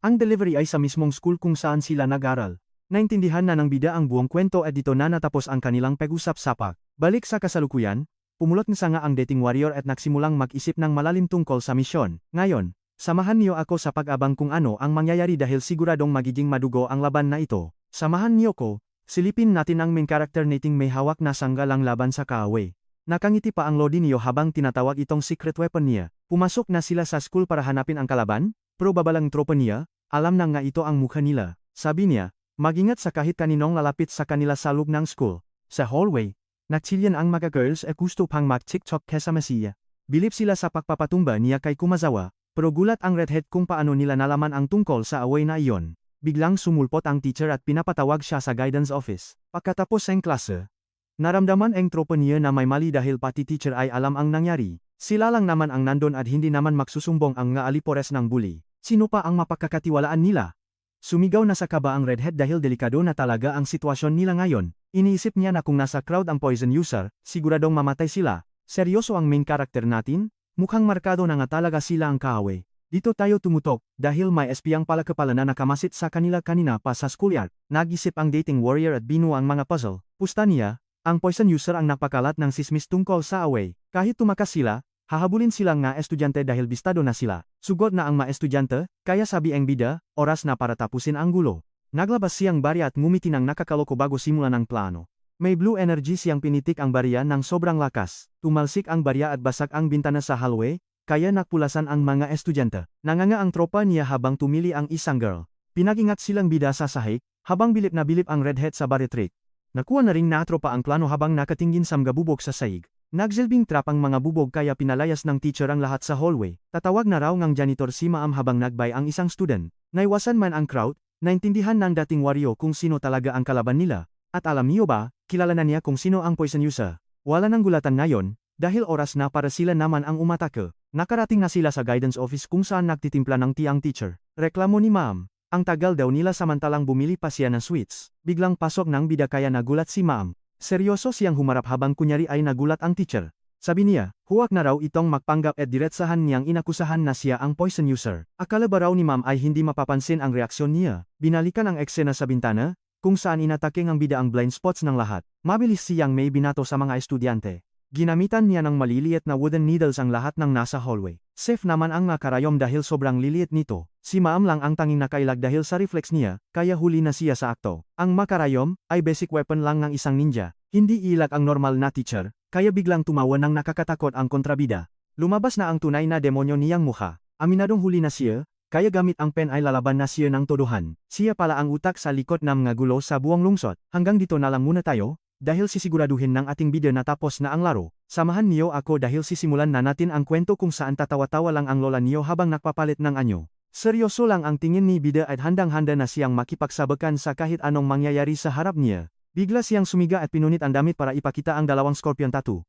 Ang delivery ay sa mismong school kung saan sila nag-aral. Naintindihan na ng bida ang buong kwento at dito na natapos ang kanilang pag-usap-sapak. Balik sa kasalukuyan, pumulot nga nga ang dating warrior at nagsimulang mag-isip ng malalim tungkol sa misyon. Ngayon, samahan niyo ako sa pag-abang kung ano ang mangyayari dahil siguradong magiging madugo ang laban na ito. Samahan niyo ko, silipin natin ang main character nating may hawak na sanggalang laban sa kaaway. Nakangiti pa ang Lodi niyo habang tinatawag itong secret weapon niya. Pumasok na sila sa school para hanapin ang kalaban, pero babalang tropa niya, alam na nga ito ang mukha nila. Sabi niya, mag-ingat sa kahit kaninong lalapit sa kanila sa loob ng school. Sa hallway, nagchilyan ang mga girls at gusto pang mag-TikTok kasama siya. Bilib sila sa pagpapatumba niya kay Kumazawa, pero gulat ang redhead kung paano nila nalaman ang tungkol sa away na iyon. Biglang sumulpot ang teacher at pinapatawag siya sa guidance office. Pagkatapos ng klase, naramdaman ang tropa niya na may mali dahil pati teacher ay alam ang nangyari. Sila lang naman ang nandun at hindi naman magsusumbong ang nga alipores ng bully. Sino pa ang mapagkakatiwalaan nila? Sumigaw na sa kaba ang redhead dahil delikado na talaga ang sitwasyon nila ngayon. Iniisip niya na kung nasa crowd ang poison user, siguradong mamatay sila. Seryoso ang main character natin? Mukhang markado na nga talaga sila ang kaaway. Dito tayo tumutok, dahil may espiyang palakapala na nakamasit sa kanila kanina pa sa schoolyard. Nag-isip ang dating warrior at binuo ang mga puzzle. Pusta niya, ang poison user ang napakalat ng sismis tungkol sa away. Kahit tumakas sila, hahabulin sila nga estudyante dahil bistado na sila. Sugod na ang mga estudyante, kaya sabi ang bida, oras na para tapusin ang gulo. Naglabas siyang barya at ngumiti ng nakakaloko bago simulan ang plano. May blue energy siyang pinitik ang barya ng sobrang lakas. Tumalsik ang barya at basag ang bintana sa hallway, kaya nakpulasan ang mga estudyante. Nanganga ang tropa niya habang tumili ang isang girl. Pinag-ingat silang bida sa sahig, habang bilip na bilip ang redhead sa barya trick. Nakuha na ring natropa ang plano habang nakatingin sa mga bubog sa sahig. Nagsilbing trap ang mga bubog kaya pinalayas ng teacher ang lahat sa hallway. Tatawag na raw ng janitor si Maam habang nagbay ang isang student. Naiwasan man ang crowd, naintindihan ng dating warrior kung sino talaga ang kalaban nila. At alam niyo ba, kilala na niya kung sino ang poison user. Wala nang gulatan ngayon, dahil oras na para sila naman ang umatake. Nakarating na sila sa guidance office kung saan nagtitimpla ng tiang teacher. Reklamo ni Maam. Ang tagal daw nila samantalang bumili pa siya ng sweets. Biglang pasok ng bida kaya nagulat si Maam. Seryoso siyang humarap habang kunyari ay nagulat ang teacher. Sabi niya, huwag na raw itong magpanggap at diretsahan niyang inakusahan na siya ang poison user. Akala ba raw ni Ma'am ay hindi mapapansin ang reaksyon niya? Binalikan ang eksena sa bintana, kung saan inatake ng bida ang blind spots ng lahat. Mabilis siyang may binato sa mga estudyante. Ginamitan niya ng maliliit na wooden needles ang lahat ng nasa hallway. Safe naman ang nakarayom dahil sobrang liliit nito. Si Maam lang ang tanging nakailag dahil sa reflex niya, kaya huli na siya sa akto. Ang makarayom ay basic weapon lang ng isang ninja. Hindi ilag ang normal na teacher, kaya biglang tumawa ng nakakatakot ang kontrabida. Lumabas na ang tunay na demonyo niyang mukha. Aminadong huli na siya, kaya gamit ang pen ay lalaban na siya ng todohan. Siya pala ang utak sa likod ng mga gulo sa buong lungsod. Hanggang dito na lang muna tayo, dahil sisiguraduhin ng ating bida na tapos na ang laro. Samahan niyo ako dahil sisimulan na natin ang kwento kung saan tatawa-tawa lang ang lola niyo habang nakpapalit ng anyo. Seryoso lang ang tingin ni bida at handang-handa na siyang makipagsabakan sa kahit anong mangyayari sa harap niya. Bigla siyang sumiga at pinunit ang damit para ipakita ang dalawang scorpion tattoo.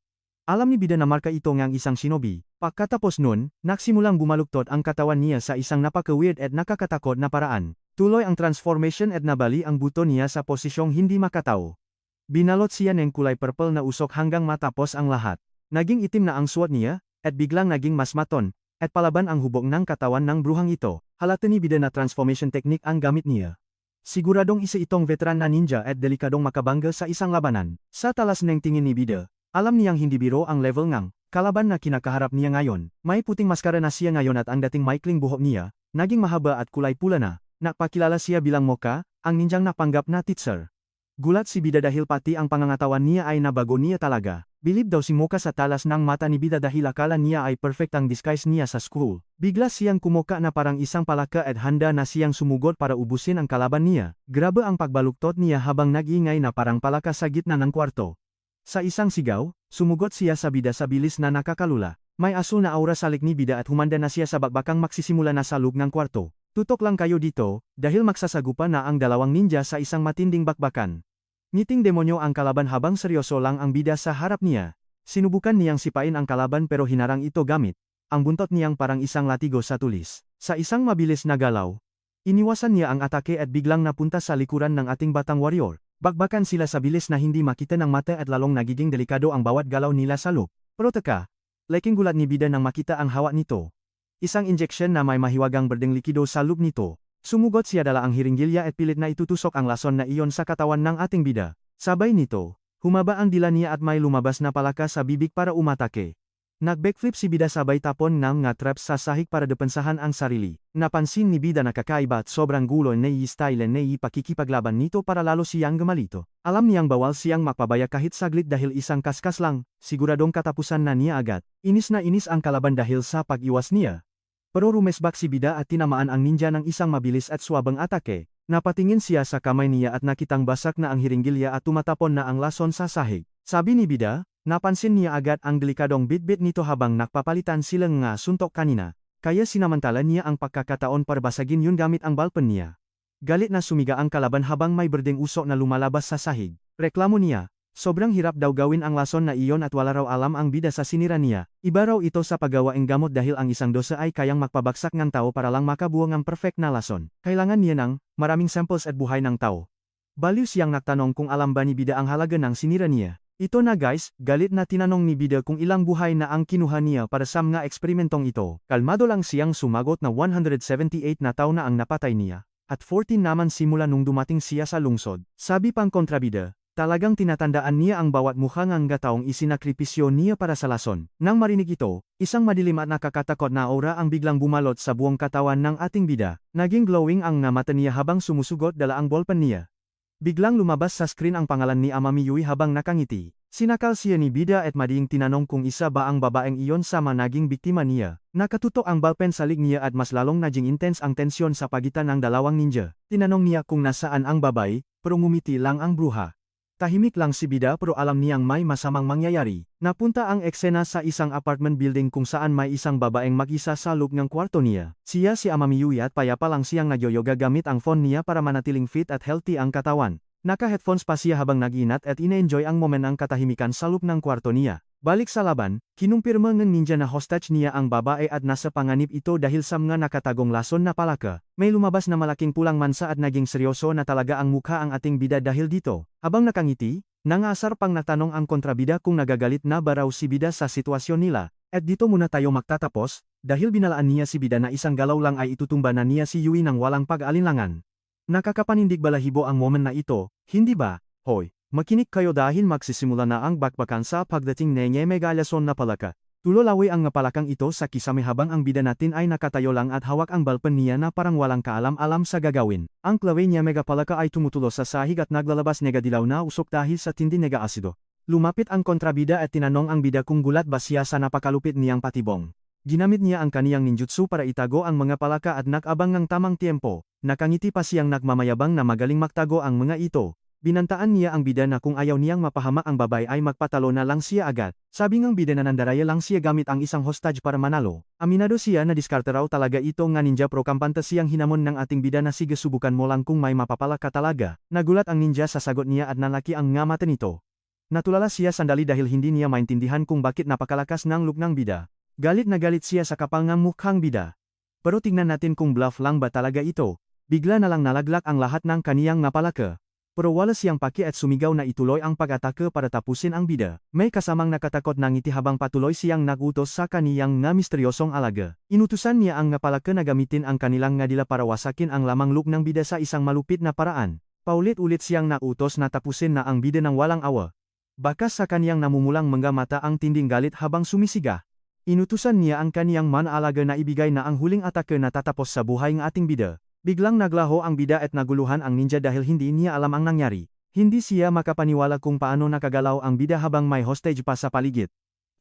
Alam ni bida na marka ito ngang isang shinobi. Pagkatapos nun, nagsimulang bumaluktot ang katawan niya sa isang napaka-weird at nakakatakot na paraan. Tuloy ang transformation at nabali ang buto niya sa posisyong hindi makatao. Binalot siya ng kulay purple na usok hanggang matapos ang lahat. Naging itim na ang suot niya, at biglang naging mas maton, at palaban ang hubog ng katawan ng bruhang ito. Halata ni bida na transformation technique ang gamit niya. Siguradong isa itong veteran na ninja at delikadong makabangga sa isang labanan. Sa talas ng tingin ni bida, alam niyang hindi biro ang level ngang kalaban na kinakaharap niya ngayon. May puting maskara na siya ngayon at ang dating maikling buhok niya, naging mahaba at kulay pula na. Napakilala siya bilang Moka, ang ninjang napanggap na teacher. Gulat si bida dahil pati ang pangangatawan niya ay nabago niya talaga. Bilib daw si Moka sa talas ng mata ni bida dahil akala niya ay perfect ang disguise niya sa school. Bigla siyang kumoka na parang isang palaka at handa na siyang sumugod para ubusin ang kalaban niya. Grabe ang pagbaluktot niya habang nag-ingay na parang palaka sa gitna ng kwarto. Sa isang sigaw, sumugot siya sa bida sa bilis na nakakalula. May asul na aura sa likni bida at humanda na siya sa bakbakang magsisimula na sa loob ng kwarto. Tutok lang kayo dito, dahil magsasagupa na ang dalawang ninja sa isang matinding bakbakan. Ngiting demonyo ang kalaban habang seryoso lang ang bida sa harap niya. Sinubukan niyang sipain ang kalaban pero hinarang ito gamit ang buntot niyang parang isang latigo sa tulis. Sa isang mabilis na galaw, iniwasan niya ang atake at biglang napunta sa likuran ng ating batang warrior. Bakbakan sila sa bilis na hindi makita ng mata at lalong nagiging delikado ang bawat galaw nila sa loob. Pero teka, laking gulat ni bida nang makita ang hawak nito. Isang injection na may mahiwagang berdeng likido sa loob nito. Sumugot siya dala ang hiringgilya at pilit na itutusok ang lason na iyon sa katawan ng ating bida. Sabay nito, Humaba ang dila niya at may lumabas na palaka sa bibig para umatake. Nag-backflip si bida sabay tapon ng nga traps sa sahig para depensahan ang sarili. Napansin ni bida na kakaiba at sobrang gulo na style na pakikipaglaban nito para lalo siyang gumalito. Alam niyang bawal siyang makpabaya kahit saglit dahil isang kaskas lang, siguradong katapusan na niya agad. Inis na inis ang kalaban dahil sa pag-iwas niya. Pero rumesbak si bida at tinamaan ang ninja ng isang mabilis at swabang atake. Napatingin siya sa kamay niya at nakitang basak na ang hiringgilya at tumatapon na ang lason sa sahig. Sabi ni bida, napansin niya agad ang delikadong bitbit nito habang nakpapalitan silang nga suntok kanina, kaya sinamantala niya ang pagkakataon para basagin yun gamit ang balpen niya. Galit na sumiga ang kalaban habang may berdeng usok na lumalabas sa sahig. Reklamo niya, sobrang hirap daw gawin ang lason na iyon at wala raw alam ang bida sa sinira niya. Iba raw ito sa paggawaing gamot dahil ang isang dosa ay kayang makpabagsak ng tao para lang makabuo ng perfect na lason. Kailangan niya ng maraming samples at buhay ng tao. Baliw siyang nagtanong kung alam ba ni bida ang halaga ng sinira niya. Ito na guys, galit na tinanong ni bida kung ilang buhay na ang kinuha niya para sa mga eksperimentong ito. Kalmado lang siyang sumagot na 178 na tao na ang napatay niya, at 14 naman simula nung dumating siya sa lungsod. Sabi pang kontrabida, talagang tinatandaan niya ang bawat mukha ng taong isinakripisyo niya para sa lason. Nang marinig ito, isang madilim at nakakatakot na aura ang biglang bumalot sa buong katawan ng ating bida. Naging glowing ang mata niya habang sumusugot dala ang ballpen niya. Biglang lumabas sa screen ang pangalan ni Amami Yui habang nakangiti. Sinakal siya ni bida at madiing tinanong kung isa ba ang babaeng iyon sama naging biktima niya. Nakatutok ang ballpen sa lig niya at mas lalong naging intense ang tensyon sa pagitan ng dalawang ninja. Tinanong niya kung nasaan ang babae, pero ngumiti lang ang bruha. Tahimik lang si bida pero alam niyang may masamang mangyayari. Napunta ang eksena sa isang apartment building kung saan may isang babaeng mag-isa sa loob ng kwarto niya. Siya si Amami Yui at payapa lang siyang nagyoyoga gamit ang phone niya para manatiling fit at healthy ang katawan. Naka-headphones pa siya habang nag-inat at ina-enjoy ang moment ng katahimikan sa loob ng kwarto niya. Balik sa laban, kinumpirma ng ninja na hostage niya ang babae at nasa panganib ito dahil sa mga nakatagong lason na palaka. May lumabas na malaking pulang mansa at naging seryoso na talaga ang mukha ang ating bida dahil dito. Habang nakangiti, nangasar pang natanong ang kontrabida kung nagagalit na ba raw si bida sa sitwasyon nila. At dito muna tayo magtatapos, dahil binalaan niya si bida na isang galaw lang ay itutumba na niya si Yui ng walang pag-alinlangan. Nakakapanindig balahibo ang moment na ito, hindi ba? Hoy! Makinig kayo dahil magsisimula na ang bakbakan sa pagdating ng megalason na palaka. Tulolawi ang palakang ito sa kisame habang ang bida natin ay nakatayo lang at hawak ang balpen niya na parang walang kaalam-alam sa gagawin. Ang klawe niya megapalaka ay tumutulo sa sahig at naglalabas negadilaw na usok dahil sa tindi nega asido. Lumapit ang kontrabida at tinanong ang bida kung gulat ba siya sa napakalupit niyang patibong. Ginamit niya ang kaniyang ninjutsu para itago ang mga palaka at nakabang ng tamang tiempo. Nakangiti pa siyang nagmamayabang na magaling magtago ang mga ito. Binantaan niya ang bida na kung ayaw niyang mapahamak ang babae ay magpatalo na lang siya agad. Sabi ngang bida na nandaraya lang siya gamit ang isang hostage para manalo. Aminado siya na diskarte raw talaga ito nga ninja pro kampanta siyang hinamon ng ating bida na sige subukan mo lang kung may mapapala ka talaga. Nagulat ang ninja sa sagot niya at nanlaki ang nga mata nito. Natulala siya sandali dahil hindi niya maintindihan kung bakit napakalakas ng look ng bida. Galit na galit siya sa kapal ng mukhang bida. Pero tingnan natin kung bluff lang ba talaga ito. Bigla na lang nalaglak ang lahat ng kaniyang napalaka. Pero wala siyang paki at sumigaw na ituloy ang pag-atake para tapusin ang bida. May kasamang nakatakot na ngiti habang patuloy siyang nagutos sa kaniyang nga misteryosong alaga. Inutusan niya ang napalaka na gamitin ang kanilang nga dila para wasakin ang lamang look ng bida sa isang malupit na paraan. Paulit-ulit siyang nautos na tapusin na ang bida ng walang awa. Bakas sa kaniyang namumulang mga mata ang tinding galit habang sumisiga. Inutusan niya ang kaniyang manaalaga na ibigay na ang huling atake na tatapos sa buhay ng ating bida. Biglang naglaho ang bida at naguluhan ang ninja dahil hindi niya alam ang nangyari. Hindi siya makapaniwala kung paano nakagalaw ang bida habang may hostage pa sa paligid.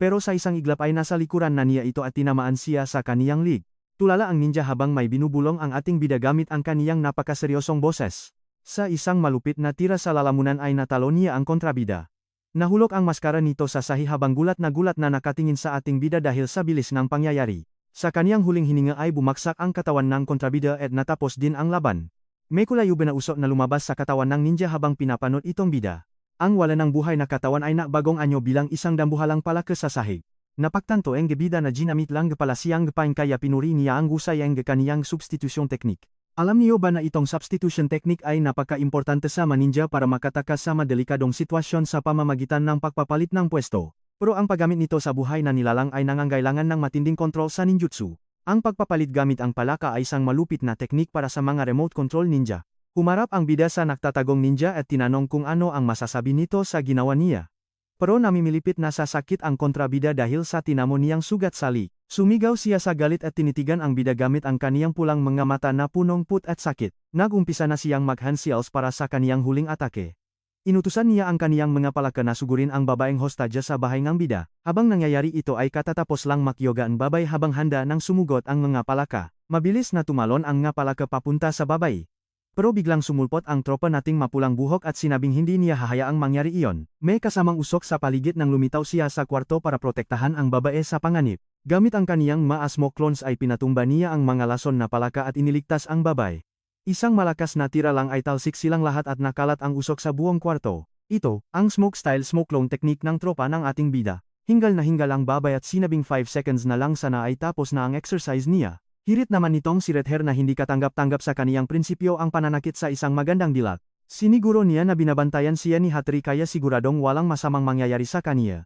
Pero sa isang iglap ay nasa likuran na niya ito at tinamaan siya sa kaniyang lig. Tulala ang ninja habang may binubulong ang ating bida gamit ang kaniyang napakaseryosong boses. Sa isang malupit na tira sa lalamunan ay natalo niya ang kontrabida. Nahulog ang maskara nito sa sahi habang gulat na nakatingin sa ating bida dahil sa bilis ng pangyayari. Sa kaniyang huling hininga ay bumaksak ang katawan ng kontrabida at natapos din ang laban. May kulayuban na usok na lumabas sa katawan ng ninja habang pinapanot itong bida. Ang wala ng buhay na katawan ay nakbagong anyo bilang isang dambuhalang palaka sa sahig. Napagtanto ang bida na ginamit lang pala siyang gapain kaya pinuri niya ang gusay ang kaniyang substitution technique. Alam niyo ba na itong substitution technique ay napaka-importante sa ninja para makatakas sa madelikadong sitwasyon sa pamamagitan ng pagpapalit ng pwesto? Pero ang paggamit nito sa buhay na nilalang ay nangangailangan ng matinding kontrol sa ninjutsu. Ang pagpapalit gamit ang palaka ay isang malupit na teknik para sa mga remote control ninja. Humarap ang bida sa naktatagong ninja at tinanong kung ano ang masasabi nito sa ginawa niya. Pero namimilipit na sa sakit ang kontrabida dahil sa tinamo niyang sugat sa leg. Sumigaw siya sa galit at tinitigan ang bida gamit ang kaniyang pulang mga mata na punong put at sakit. Nagumpisa na siyang mag-handseals para sa kaniyang huling atake. Inutusan niya ang kaniyang mga palaka na sugurin ang babaeng hostage sa bahay ng bida. Habang nangyayari ito ay katatapos lang makyoga ang babay habang handa nang sumugot ang mga palaka. Mabilis na tumalon ang mga palaka papunta sa babay. Pero biglang sumulpot ang tropa nating mapulang buhok at sinabing hindi niya hahayaang mangyari iyon. May kasamang usok sa paligid nang lumitaw siya sa kwarto para protektahan ang babae sa panganib. Gamit ang kaniyang mga smoke clones ay pinatumba niya ang mga lason na palaka at iniligtas ang babae. Isang malakas na tira lang ay talsik silang lahat at nakalat ang usok sa buong kwarto. Ito, ang smoke-style smoke clone technique ng tropa ng ating bida. Hingal na hingal ang babae at sinabing 5 seconds na lang sana ay tapos na ang exercise niya. Hirit naman nitong si Redhair na hindi katanggap-tanggap sa kaniyang prinsipyo ang pananakit sa isang magandang dilat. Siniguro niya na binabantayan siya ni Hatri kaya siguradong walang masamang mangyayari sa kaniya.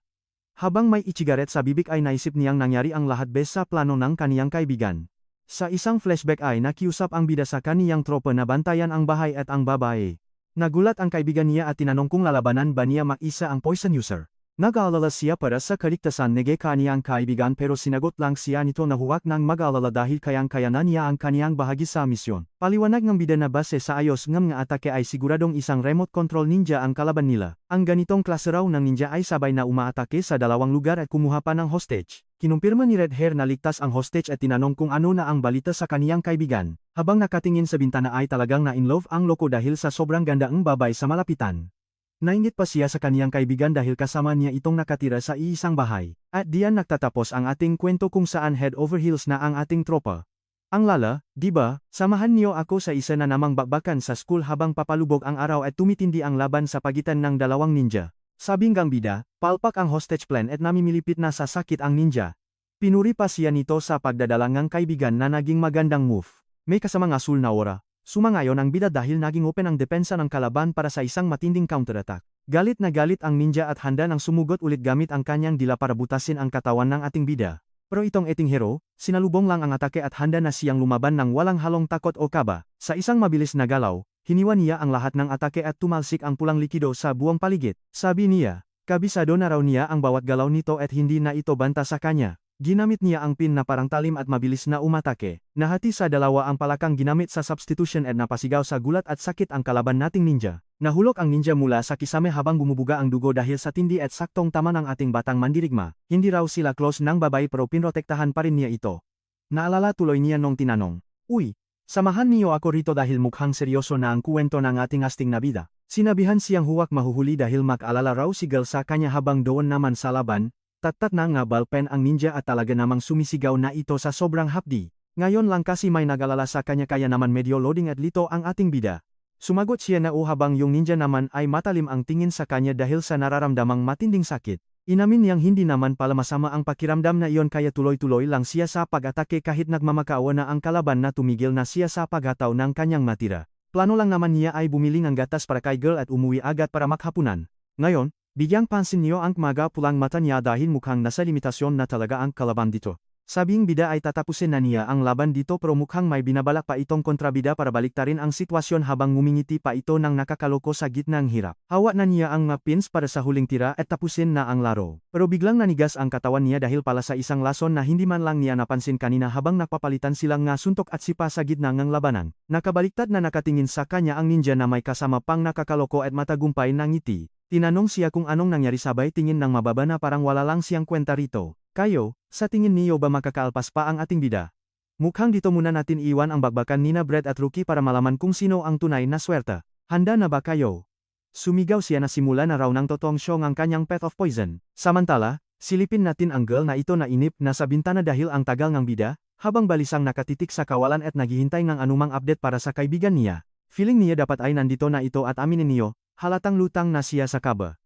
Habang may itsigaret sa bibig ay naisip niyang nangyari ang lahat base sa plano ng kaniyang kaibigan. Sa isang flashback ay nakiusap ang bida sa kaniyang tropa na bantayan ang bahay at ang babae. Nagulat ang kaibigan niya at tinanong kung lalabanan ba niya mag-isa ang poison user. Nag-aalala siya para sa kaligtasan ng kaniyang kaibigan pero sinagot lang siya nito na huwag nang mag-aalala dahil kayang-kaya na niya ang kaniyang bahagi sa misyon. Paliwanag ng bida na base sa ayos ng mga atake ay siguradong isang remote control ninja ang kalaban nila. Ang ganitong klase raw ng ninja ay sabay na umaatake sa dalawang lugar at kumuha pa ng hostage. Kinumpirma ni Redhair na ligtas ang hostage at tinanong kung ano na ang balita sa kaniyang kaibigan. Habang nakatingin sa bintana ay talagang na-inlove ang loko dahil sa sobrang ganda ng babae sa malapitan. Nainggit pa siya sa kaniyang kaibigan dahil kasama niya itong nakatira sa iisang bahay. At diyan nagtatapos ang ating kwento kung saan head over heels na ang ating tropa. Ang lala, di ba, samahan niyo ako sa isa na namang bakbakan sa school habang papalubog ang araw at tumitindi ang laban sa pagitan ng dalawang ninja. Sabing gang bida, palpak ang hostage plan at namimilipit na sa sakit ang ninja. Pinuri pa siya nito sa pagdadalangang kaibigan na naging magandang move. May kasamang asul na aura. Sumangayon ang bida dahil naging open ang depensa ng kalaban para sa isang matinding counterattack. Galit na galit ang ninja at handa nang sumugot ulit gamit ang kanyang dila para butasin ang katawan ng ating bida. Pero itong ating hero, sinalubong lang ang atake at handa na siyang lumaban ng walang halong takot o kaba. Sa isang mabilis na galaw, hiniwan niya ang lahat ng atake at tumalsik ang pulang likido sa buong paligid. Sabi niya, kabisado na raw niya ang bawat galaw nito at hindi na ito banta sa kanya. Ginamit niya ang pin na parang talim at mabilis na umatake. Nahati sa dalawa ang palakang ginamit sa substitution at napasigaw sa gulat at sakit ang kalaban nating ninja. Nahulog ang ninja mula sa kisame habang bumubuga ang dugo dahil sa tindi at saktong tama ng ating batang mandirigma. Hindi raw sila close ng babae pero pinrotektahan pa rin niya ito. Naalala tuloy niya nung tinanong, "Uy, samahan niyo ako rito dahil mukhang seryoso na ang kuwento ng ating asting na bida." Sinabihan siyang huwag mahuhuli dahil mag-alala raw si Girl sa kanya habang doon naman sa laban. Tatat na nga ballpen ang ninja at talaga namang sumisigaw na ito sa sobrang hapdi. Ngayon lang kasi may nag-alala sa kanya kaya naman medyo loading at lito ang ating bida. Sumagot siya na habang yung ninja naman ay matalim ang tingin sa kanya dahil sa nararamdamang matinding sakit. Inamin niyang hindi naman pala masama ang pakiramdam na iyon kaya tuloy-tuloy lang siya sa pag-atake kahit nagmamakaawa na ang kalaban na tumigil na siya sa paghataw ng kanyang matira. Plano lang naman niya ay bumili ng gatas para kay Girl at umuwi agad para makhapunan. Ngayon, bigyang pansin niyo ang maga pulang mata niya dahil mukhang nasa limitasyon na talaga ang kalaban dito. Sabing bida ay tatapusin na niya ang laban dito pero mukhang may binabalak pa itong kontrabida para baliktarin ang sitwasyon habang ngumingiti pa ito ng nakakaloko sa gitnang hirap. Hawa na niya ang mga pins para sa huling tira at tapusin na ang laro. Pero biglang nanigas ang katawan niya dahil pala sa isang lason na hindi man lang niya napansin kanina habang nakpapalitan silang nga suntok at sipa sa gitna ng labanan. Nakabaliktad na nakatingin sa kanya ang ninja na may kasama pang nakakaloko at matagumpay na ngiti. Tinanong siya kung anong nangyari sabay tingin ng mababa na parang wala lang siyang kwenta rito. Kayo, sa tingin niyo ba makakaalpas pa ang ating bida? Mukhang dito muna natin iwan ang bagbakan nina Brett at Rookie para malaman kung sino ang tunay na swerte. Handa na ba kayo? Sumigaw siya na simula na raw ng totoong show ang kanyang Path of Poison. Samantala, silipin natin ang girl na ito na inip na sa bintana dahil ang tagal ng bida, habang balisang nakatitik sa kawalan at naghihintay ng anumang update para sa kaibigan niya. Feeling niya dapat ay nandito na ito at aminin niyo, halatang lutang na siya sa kaba.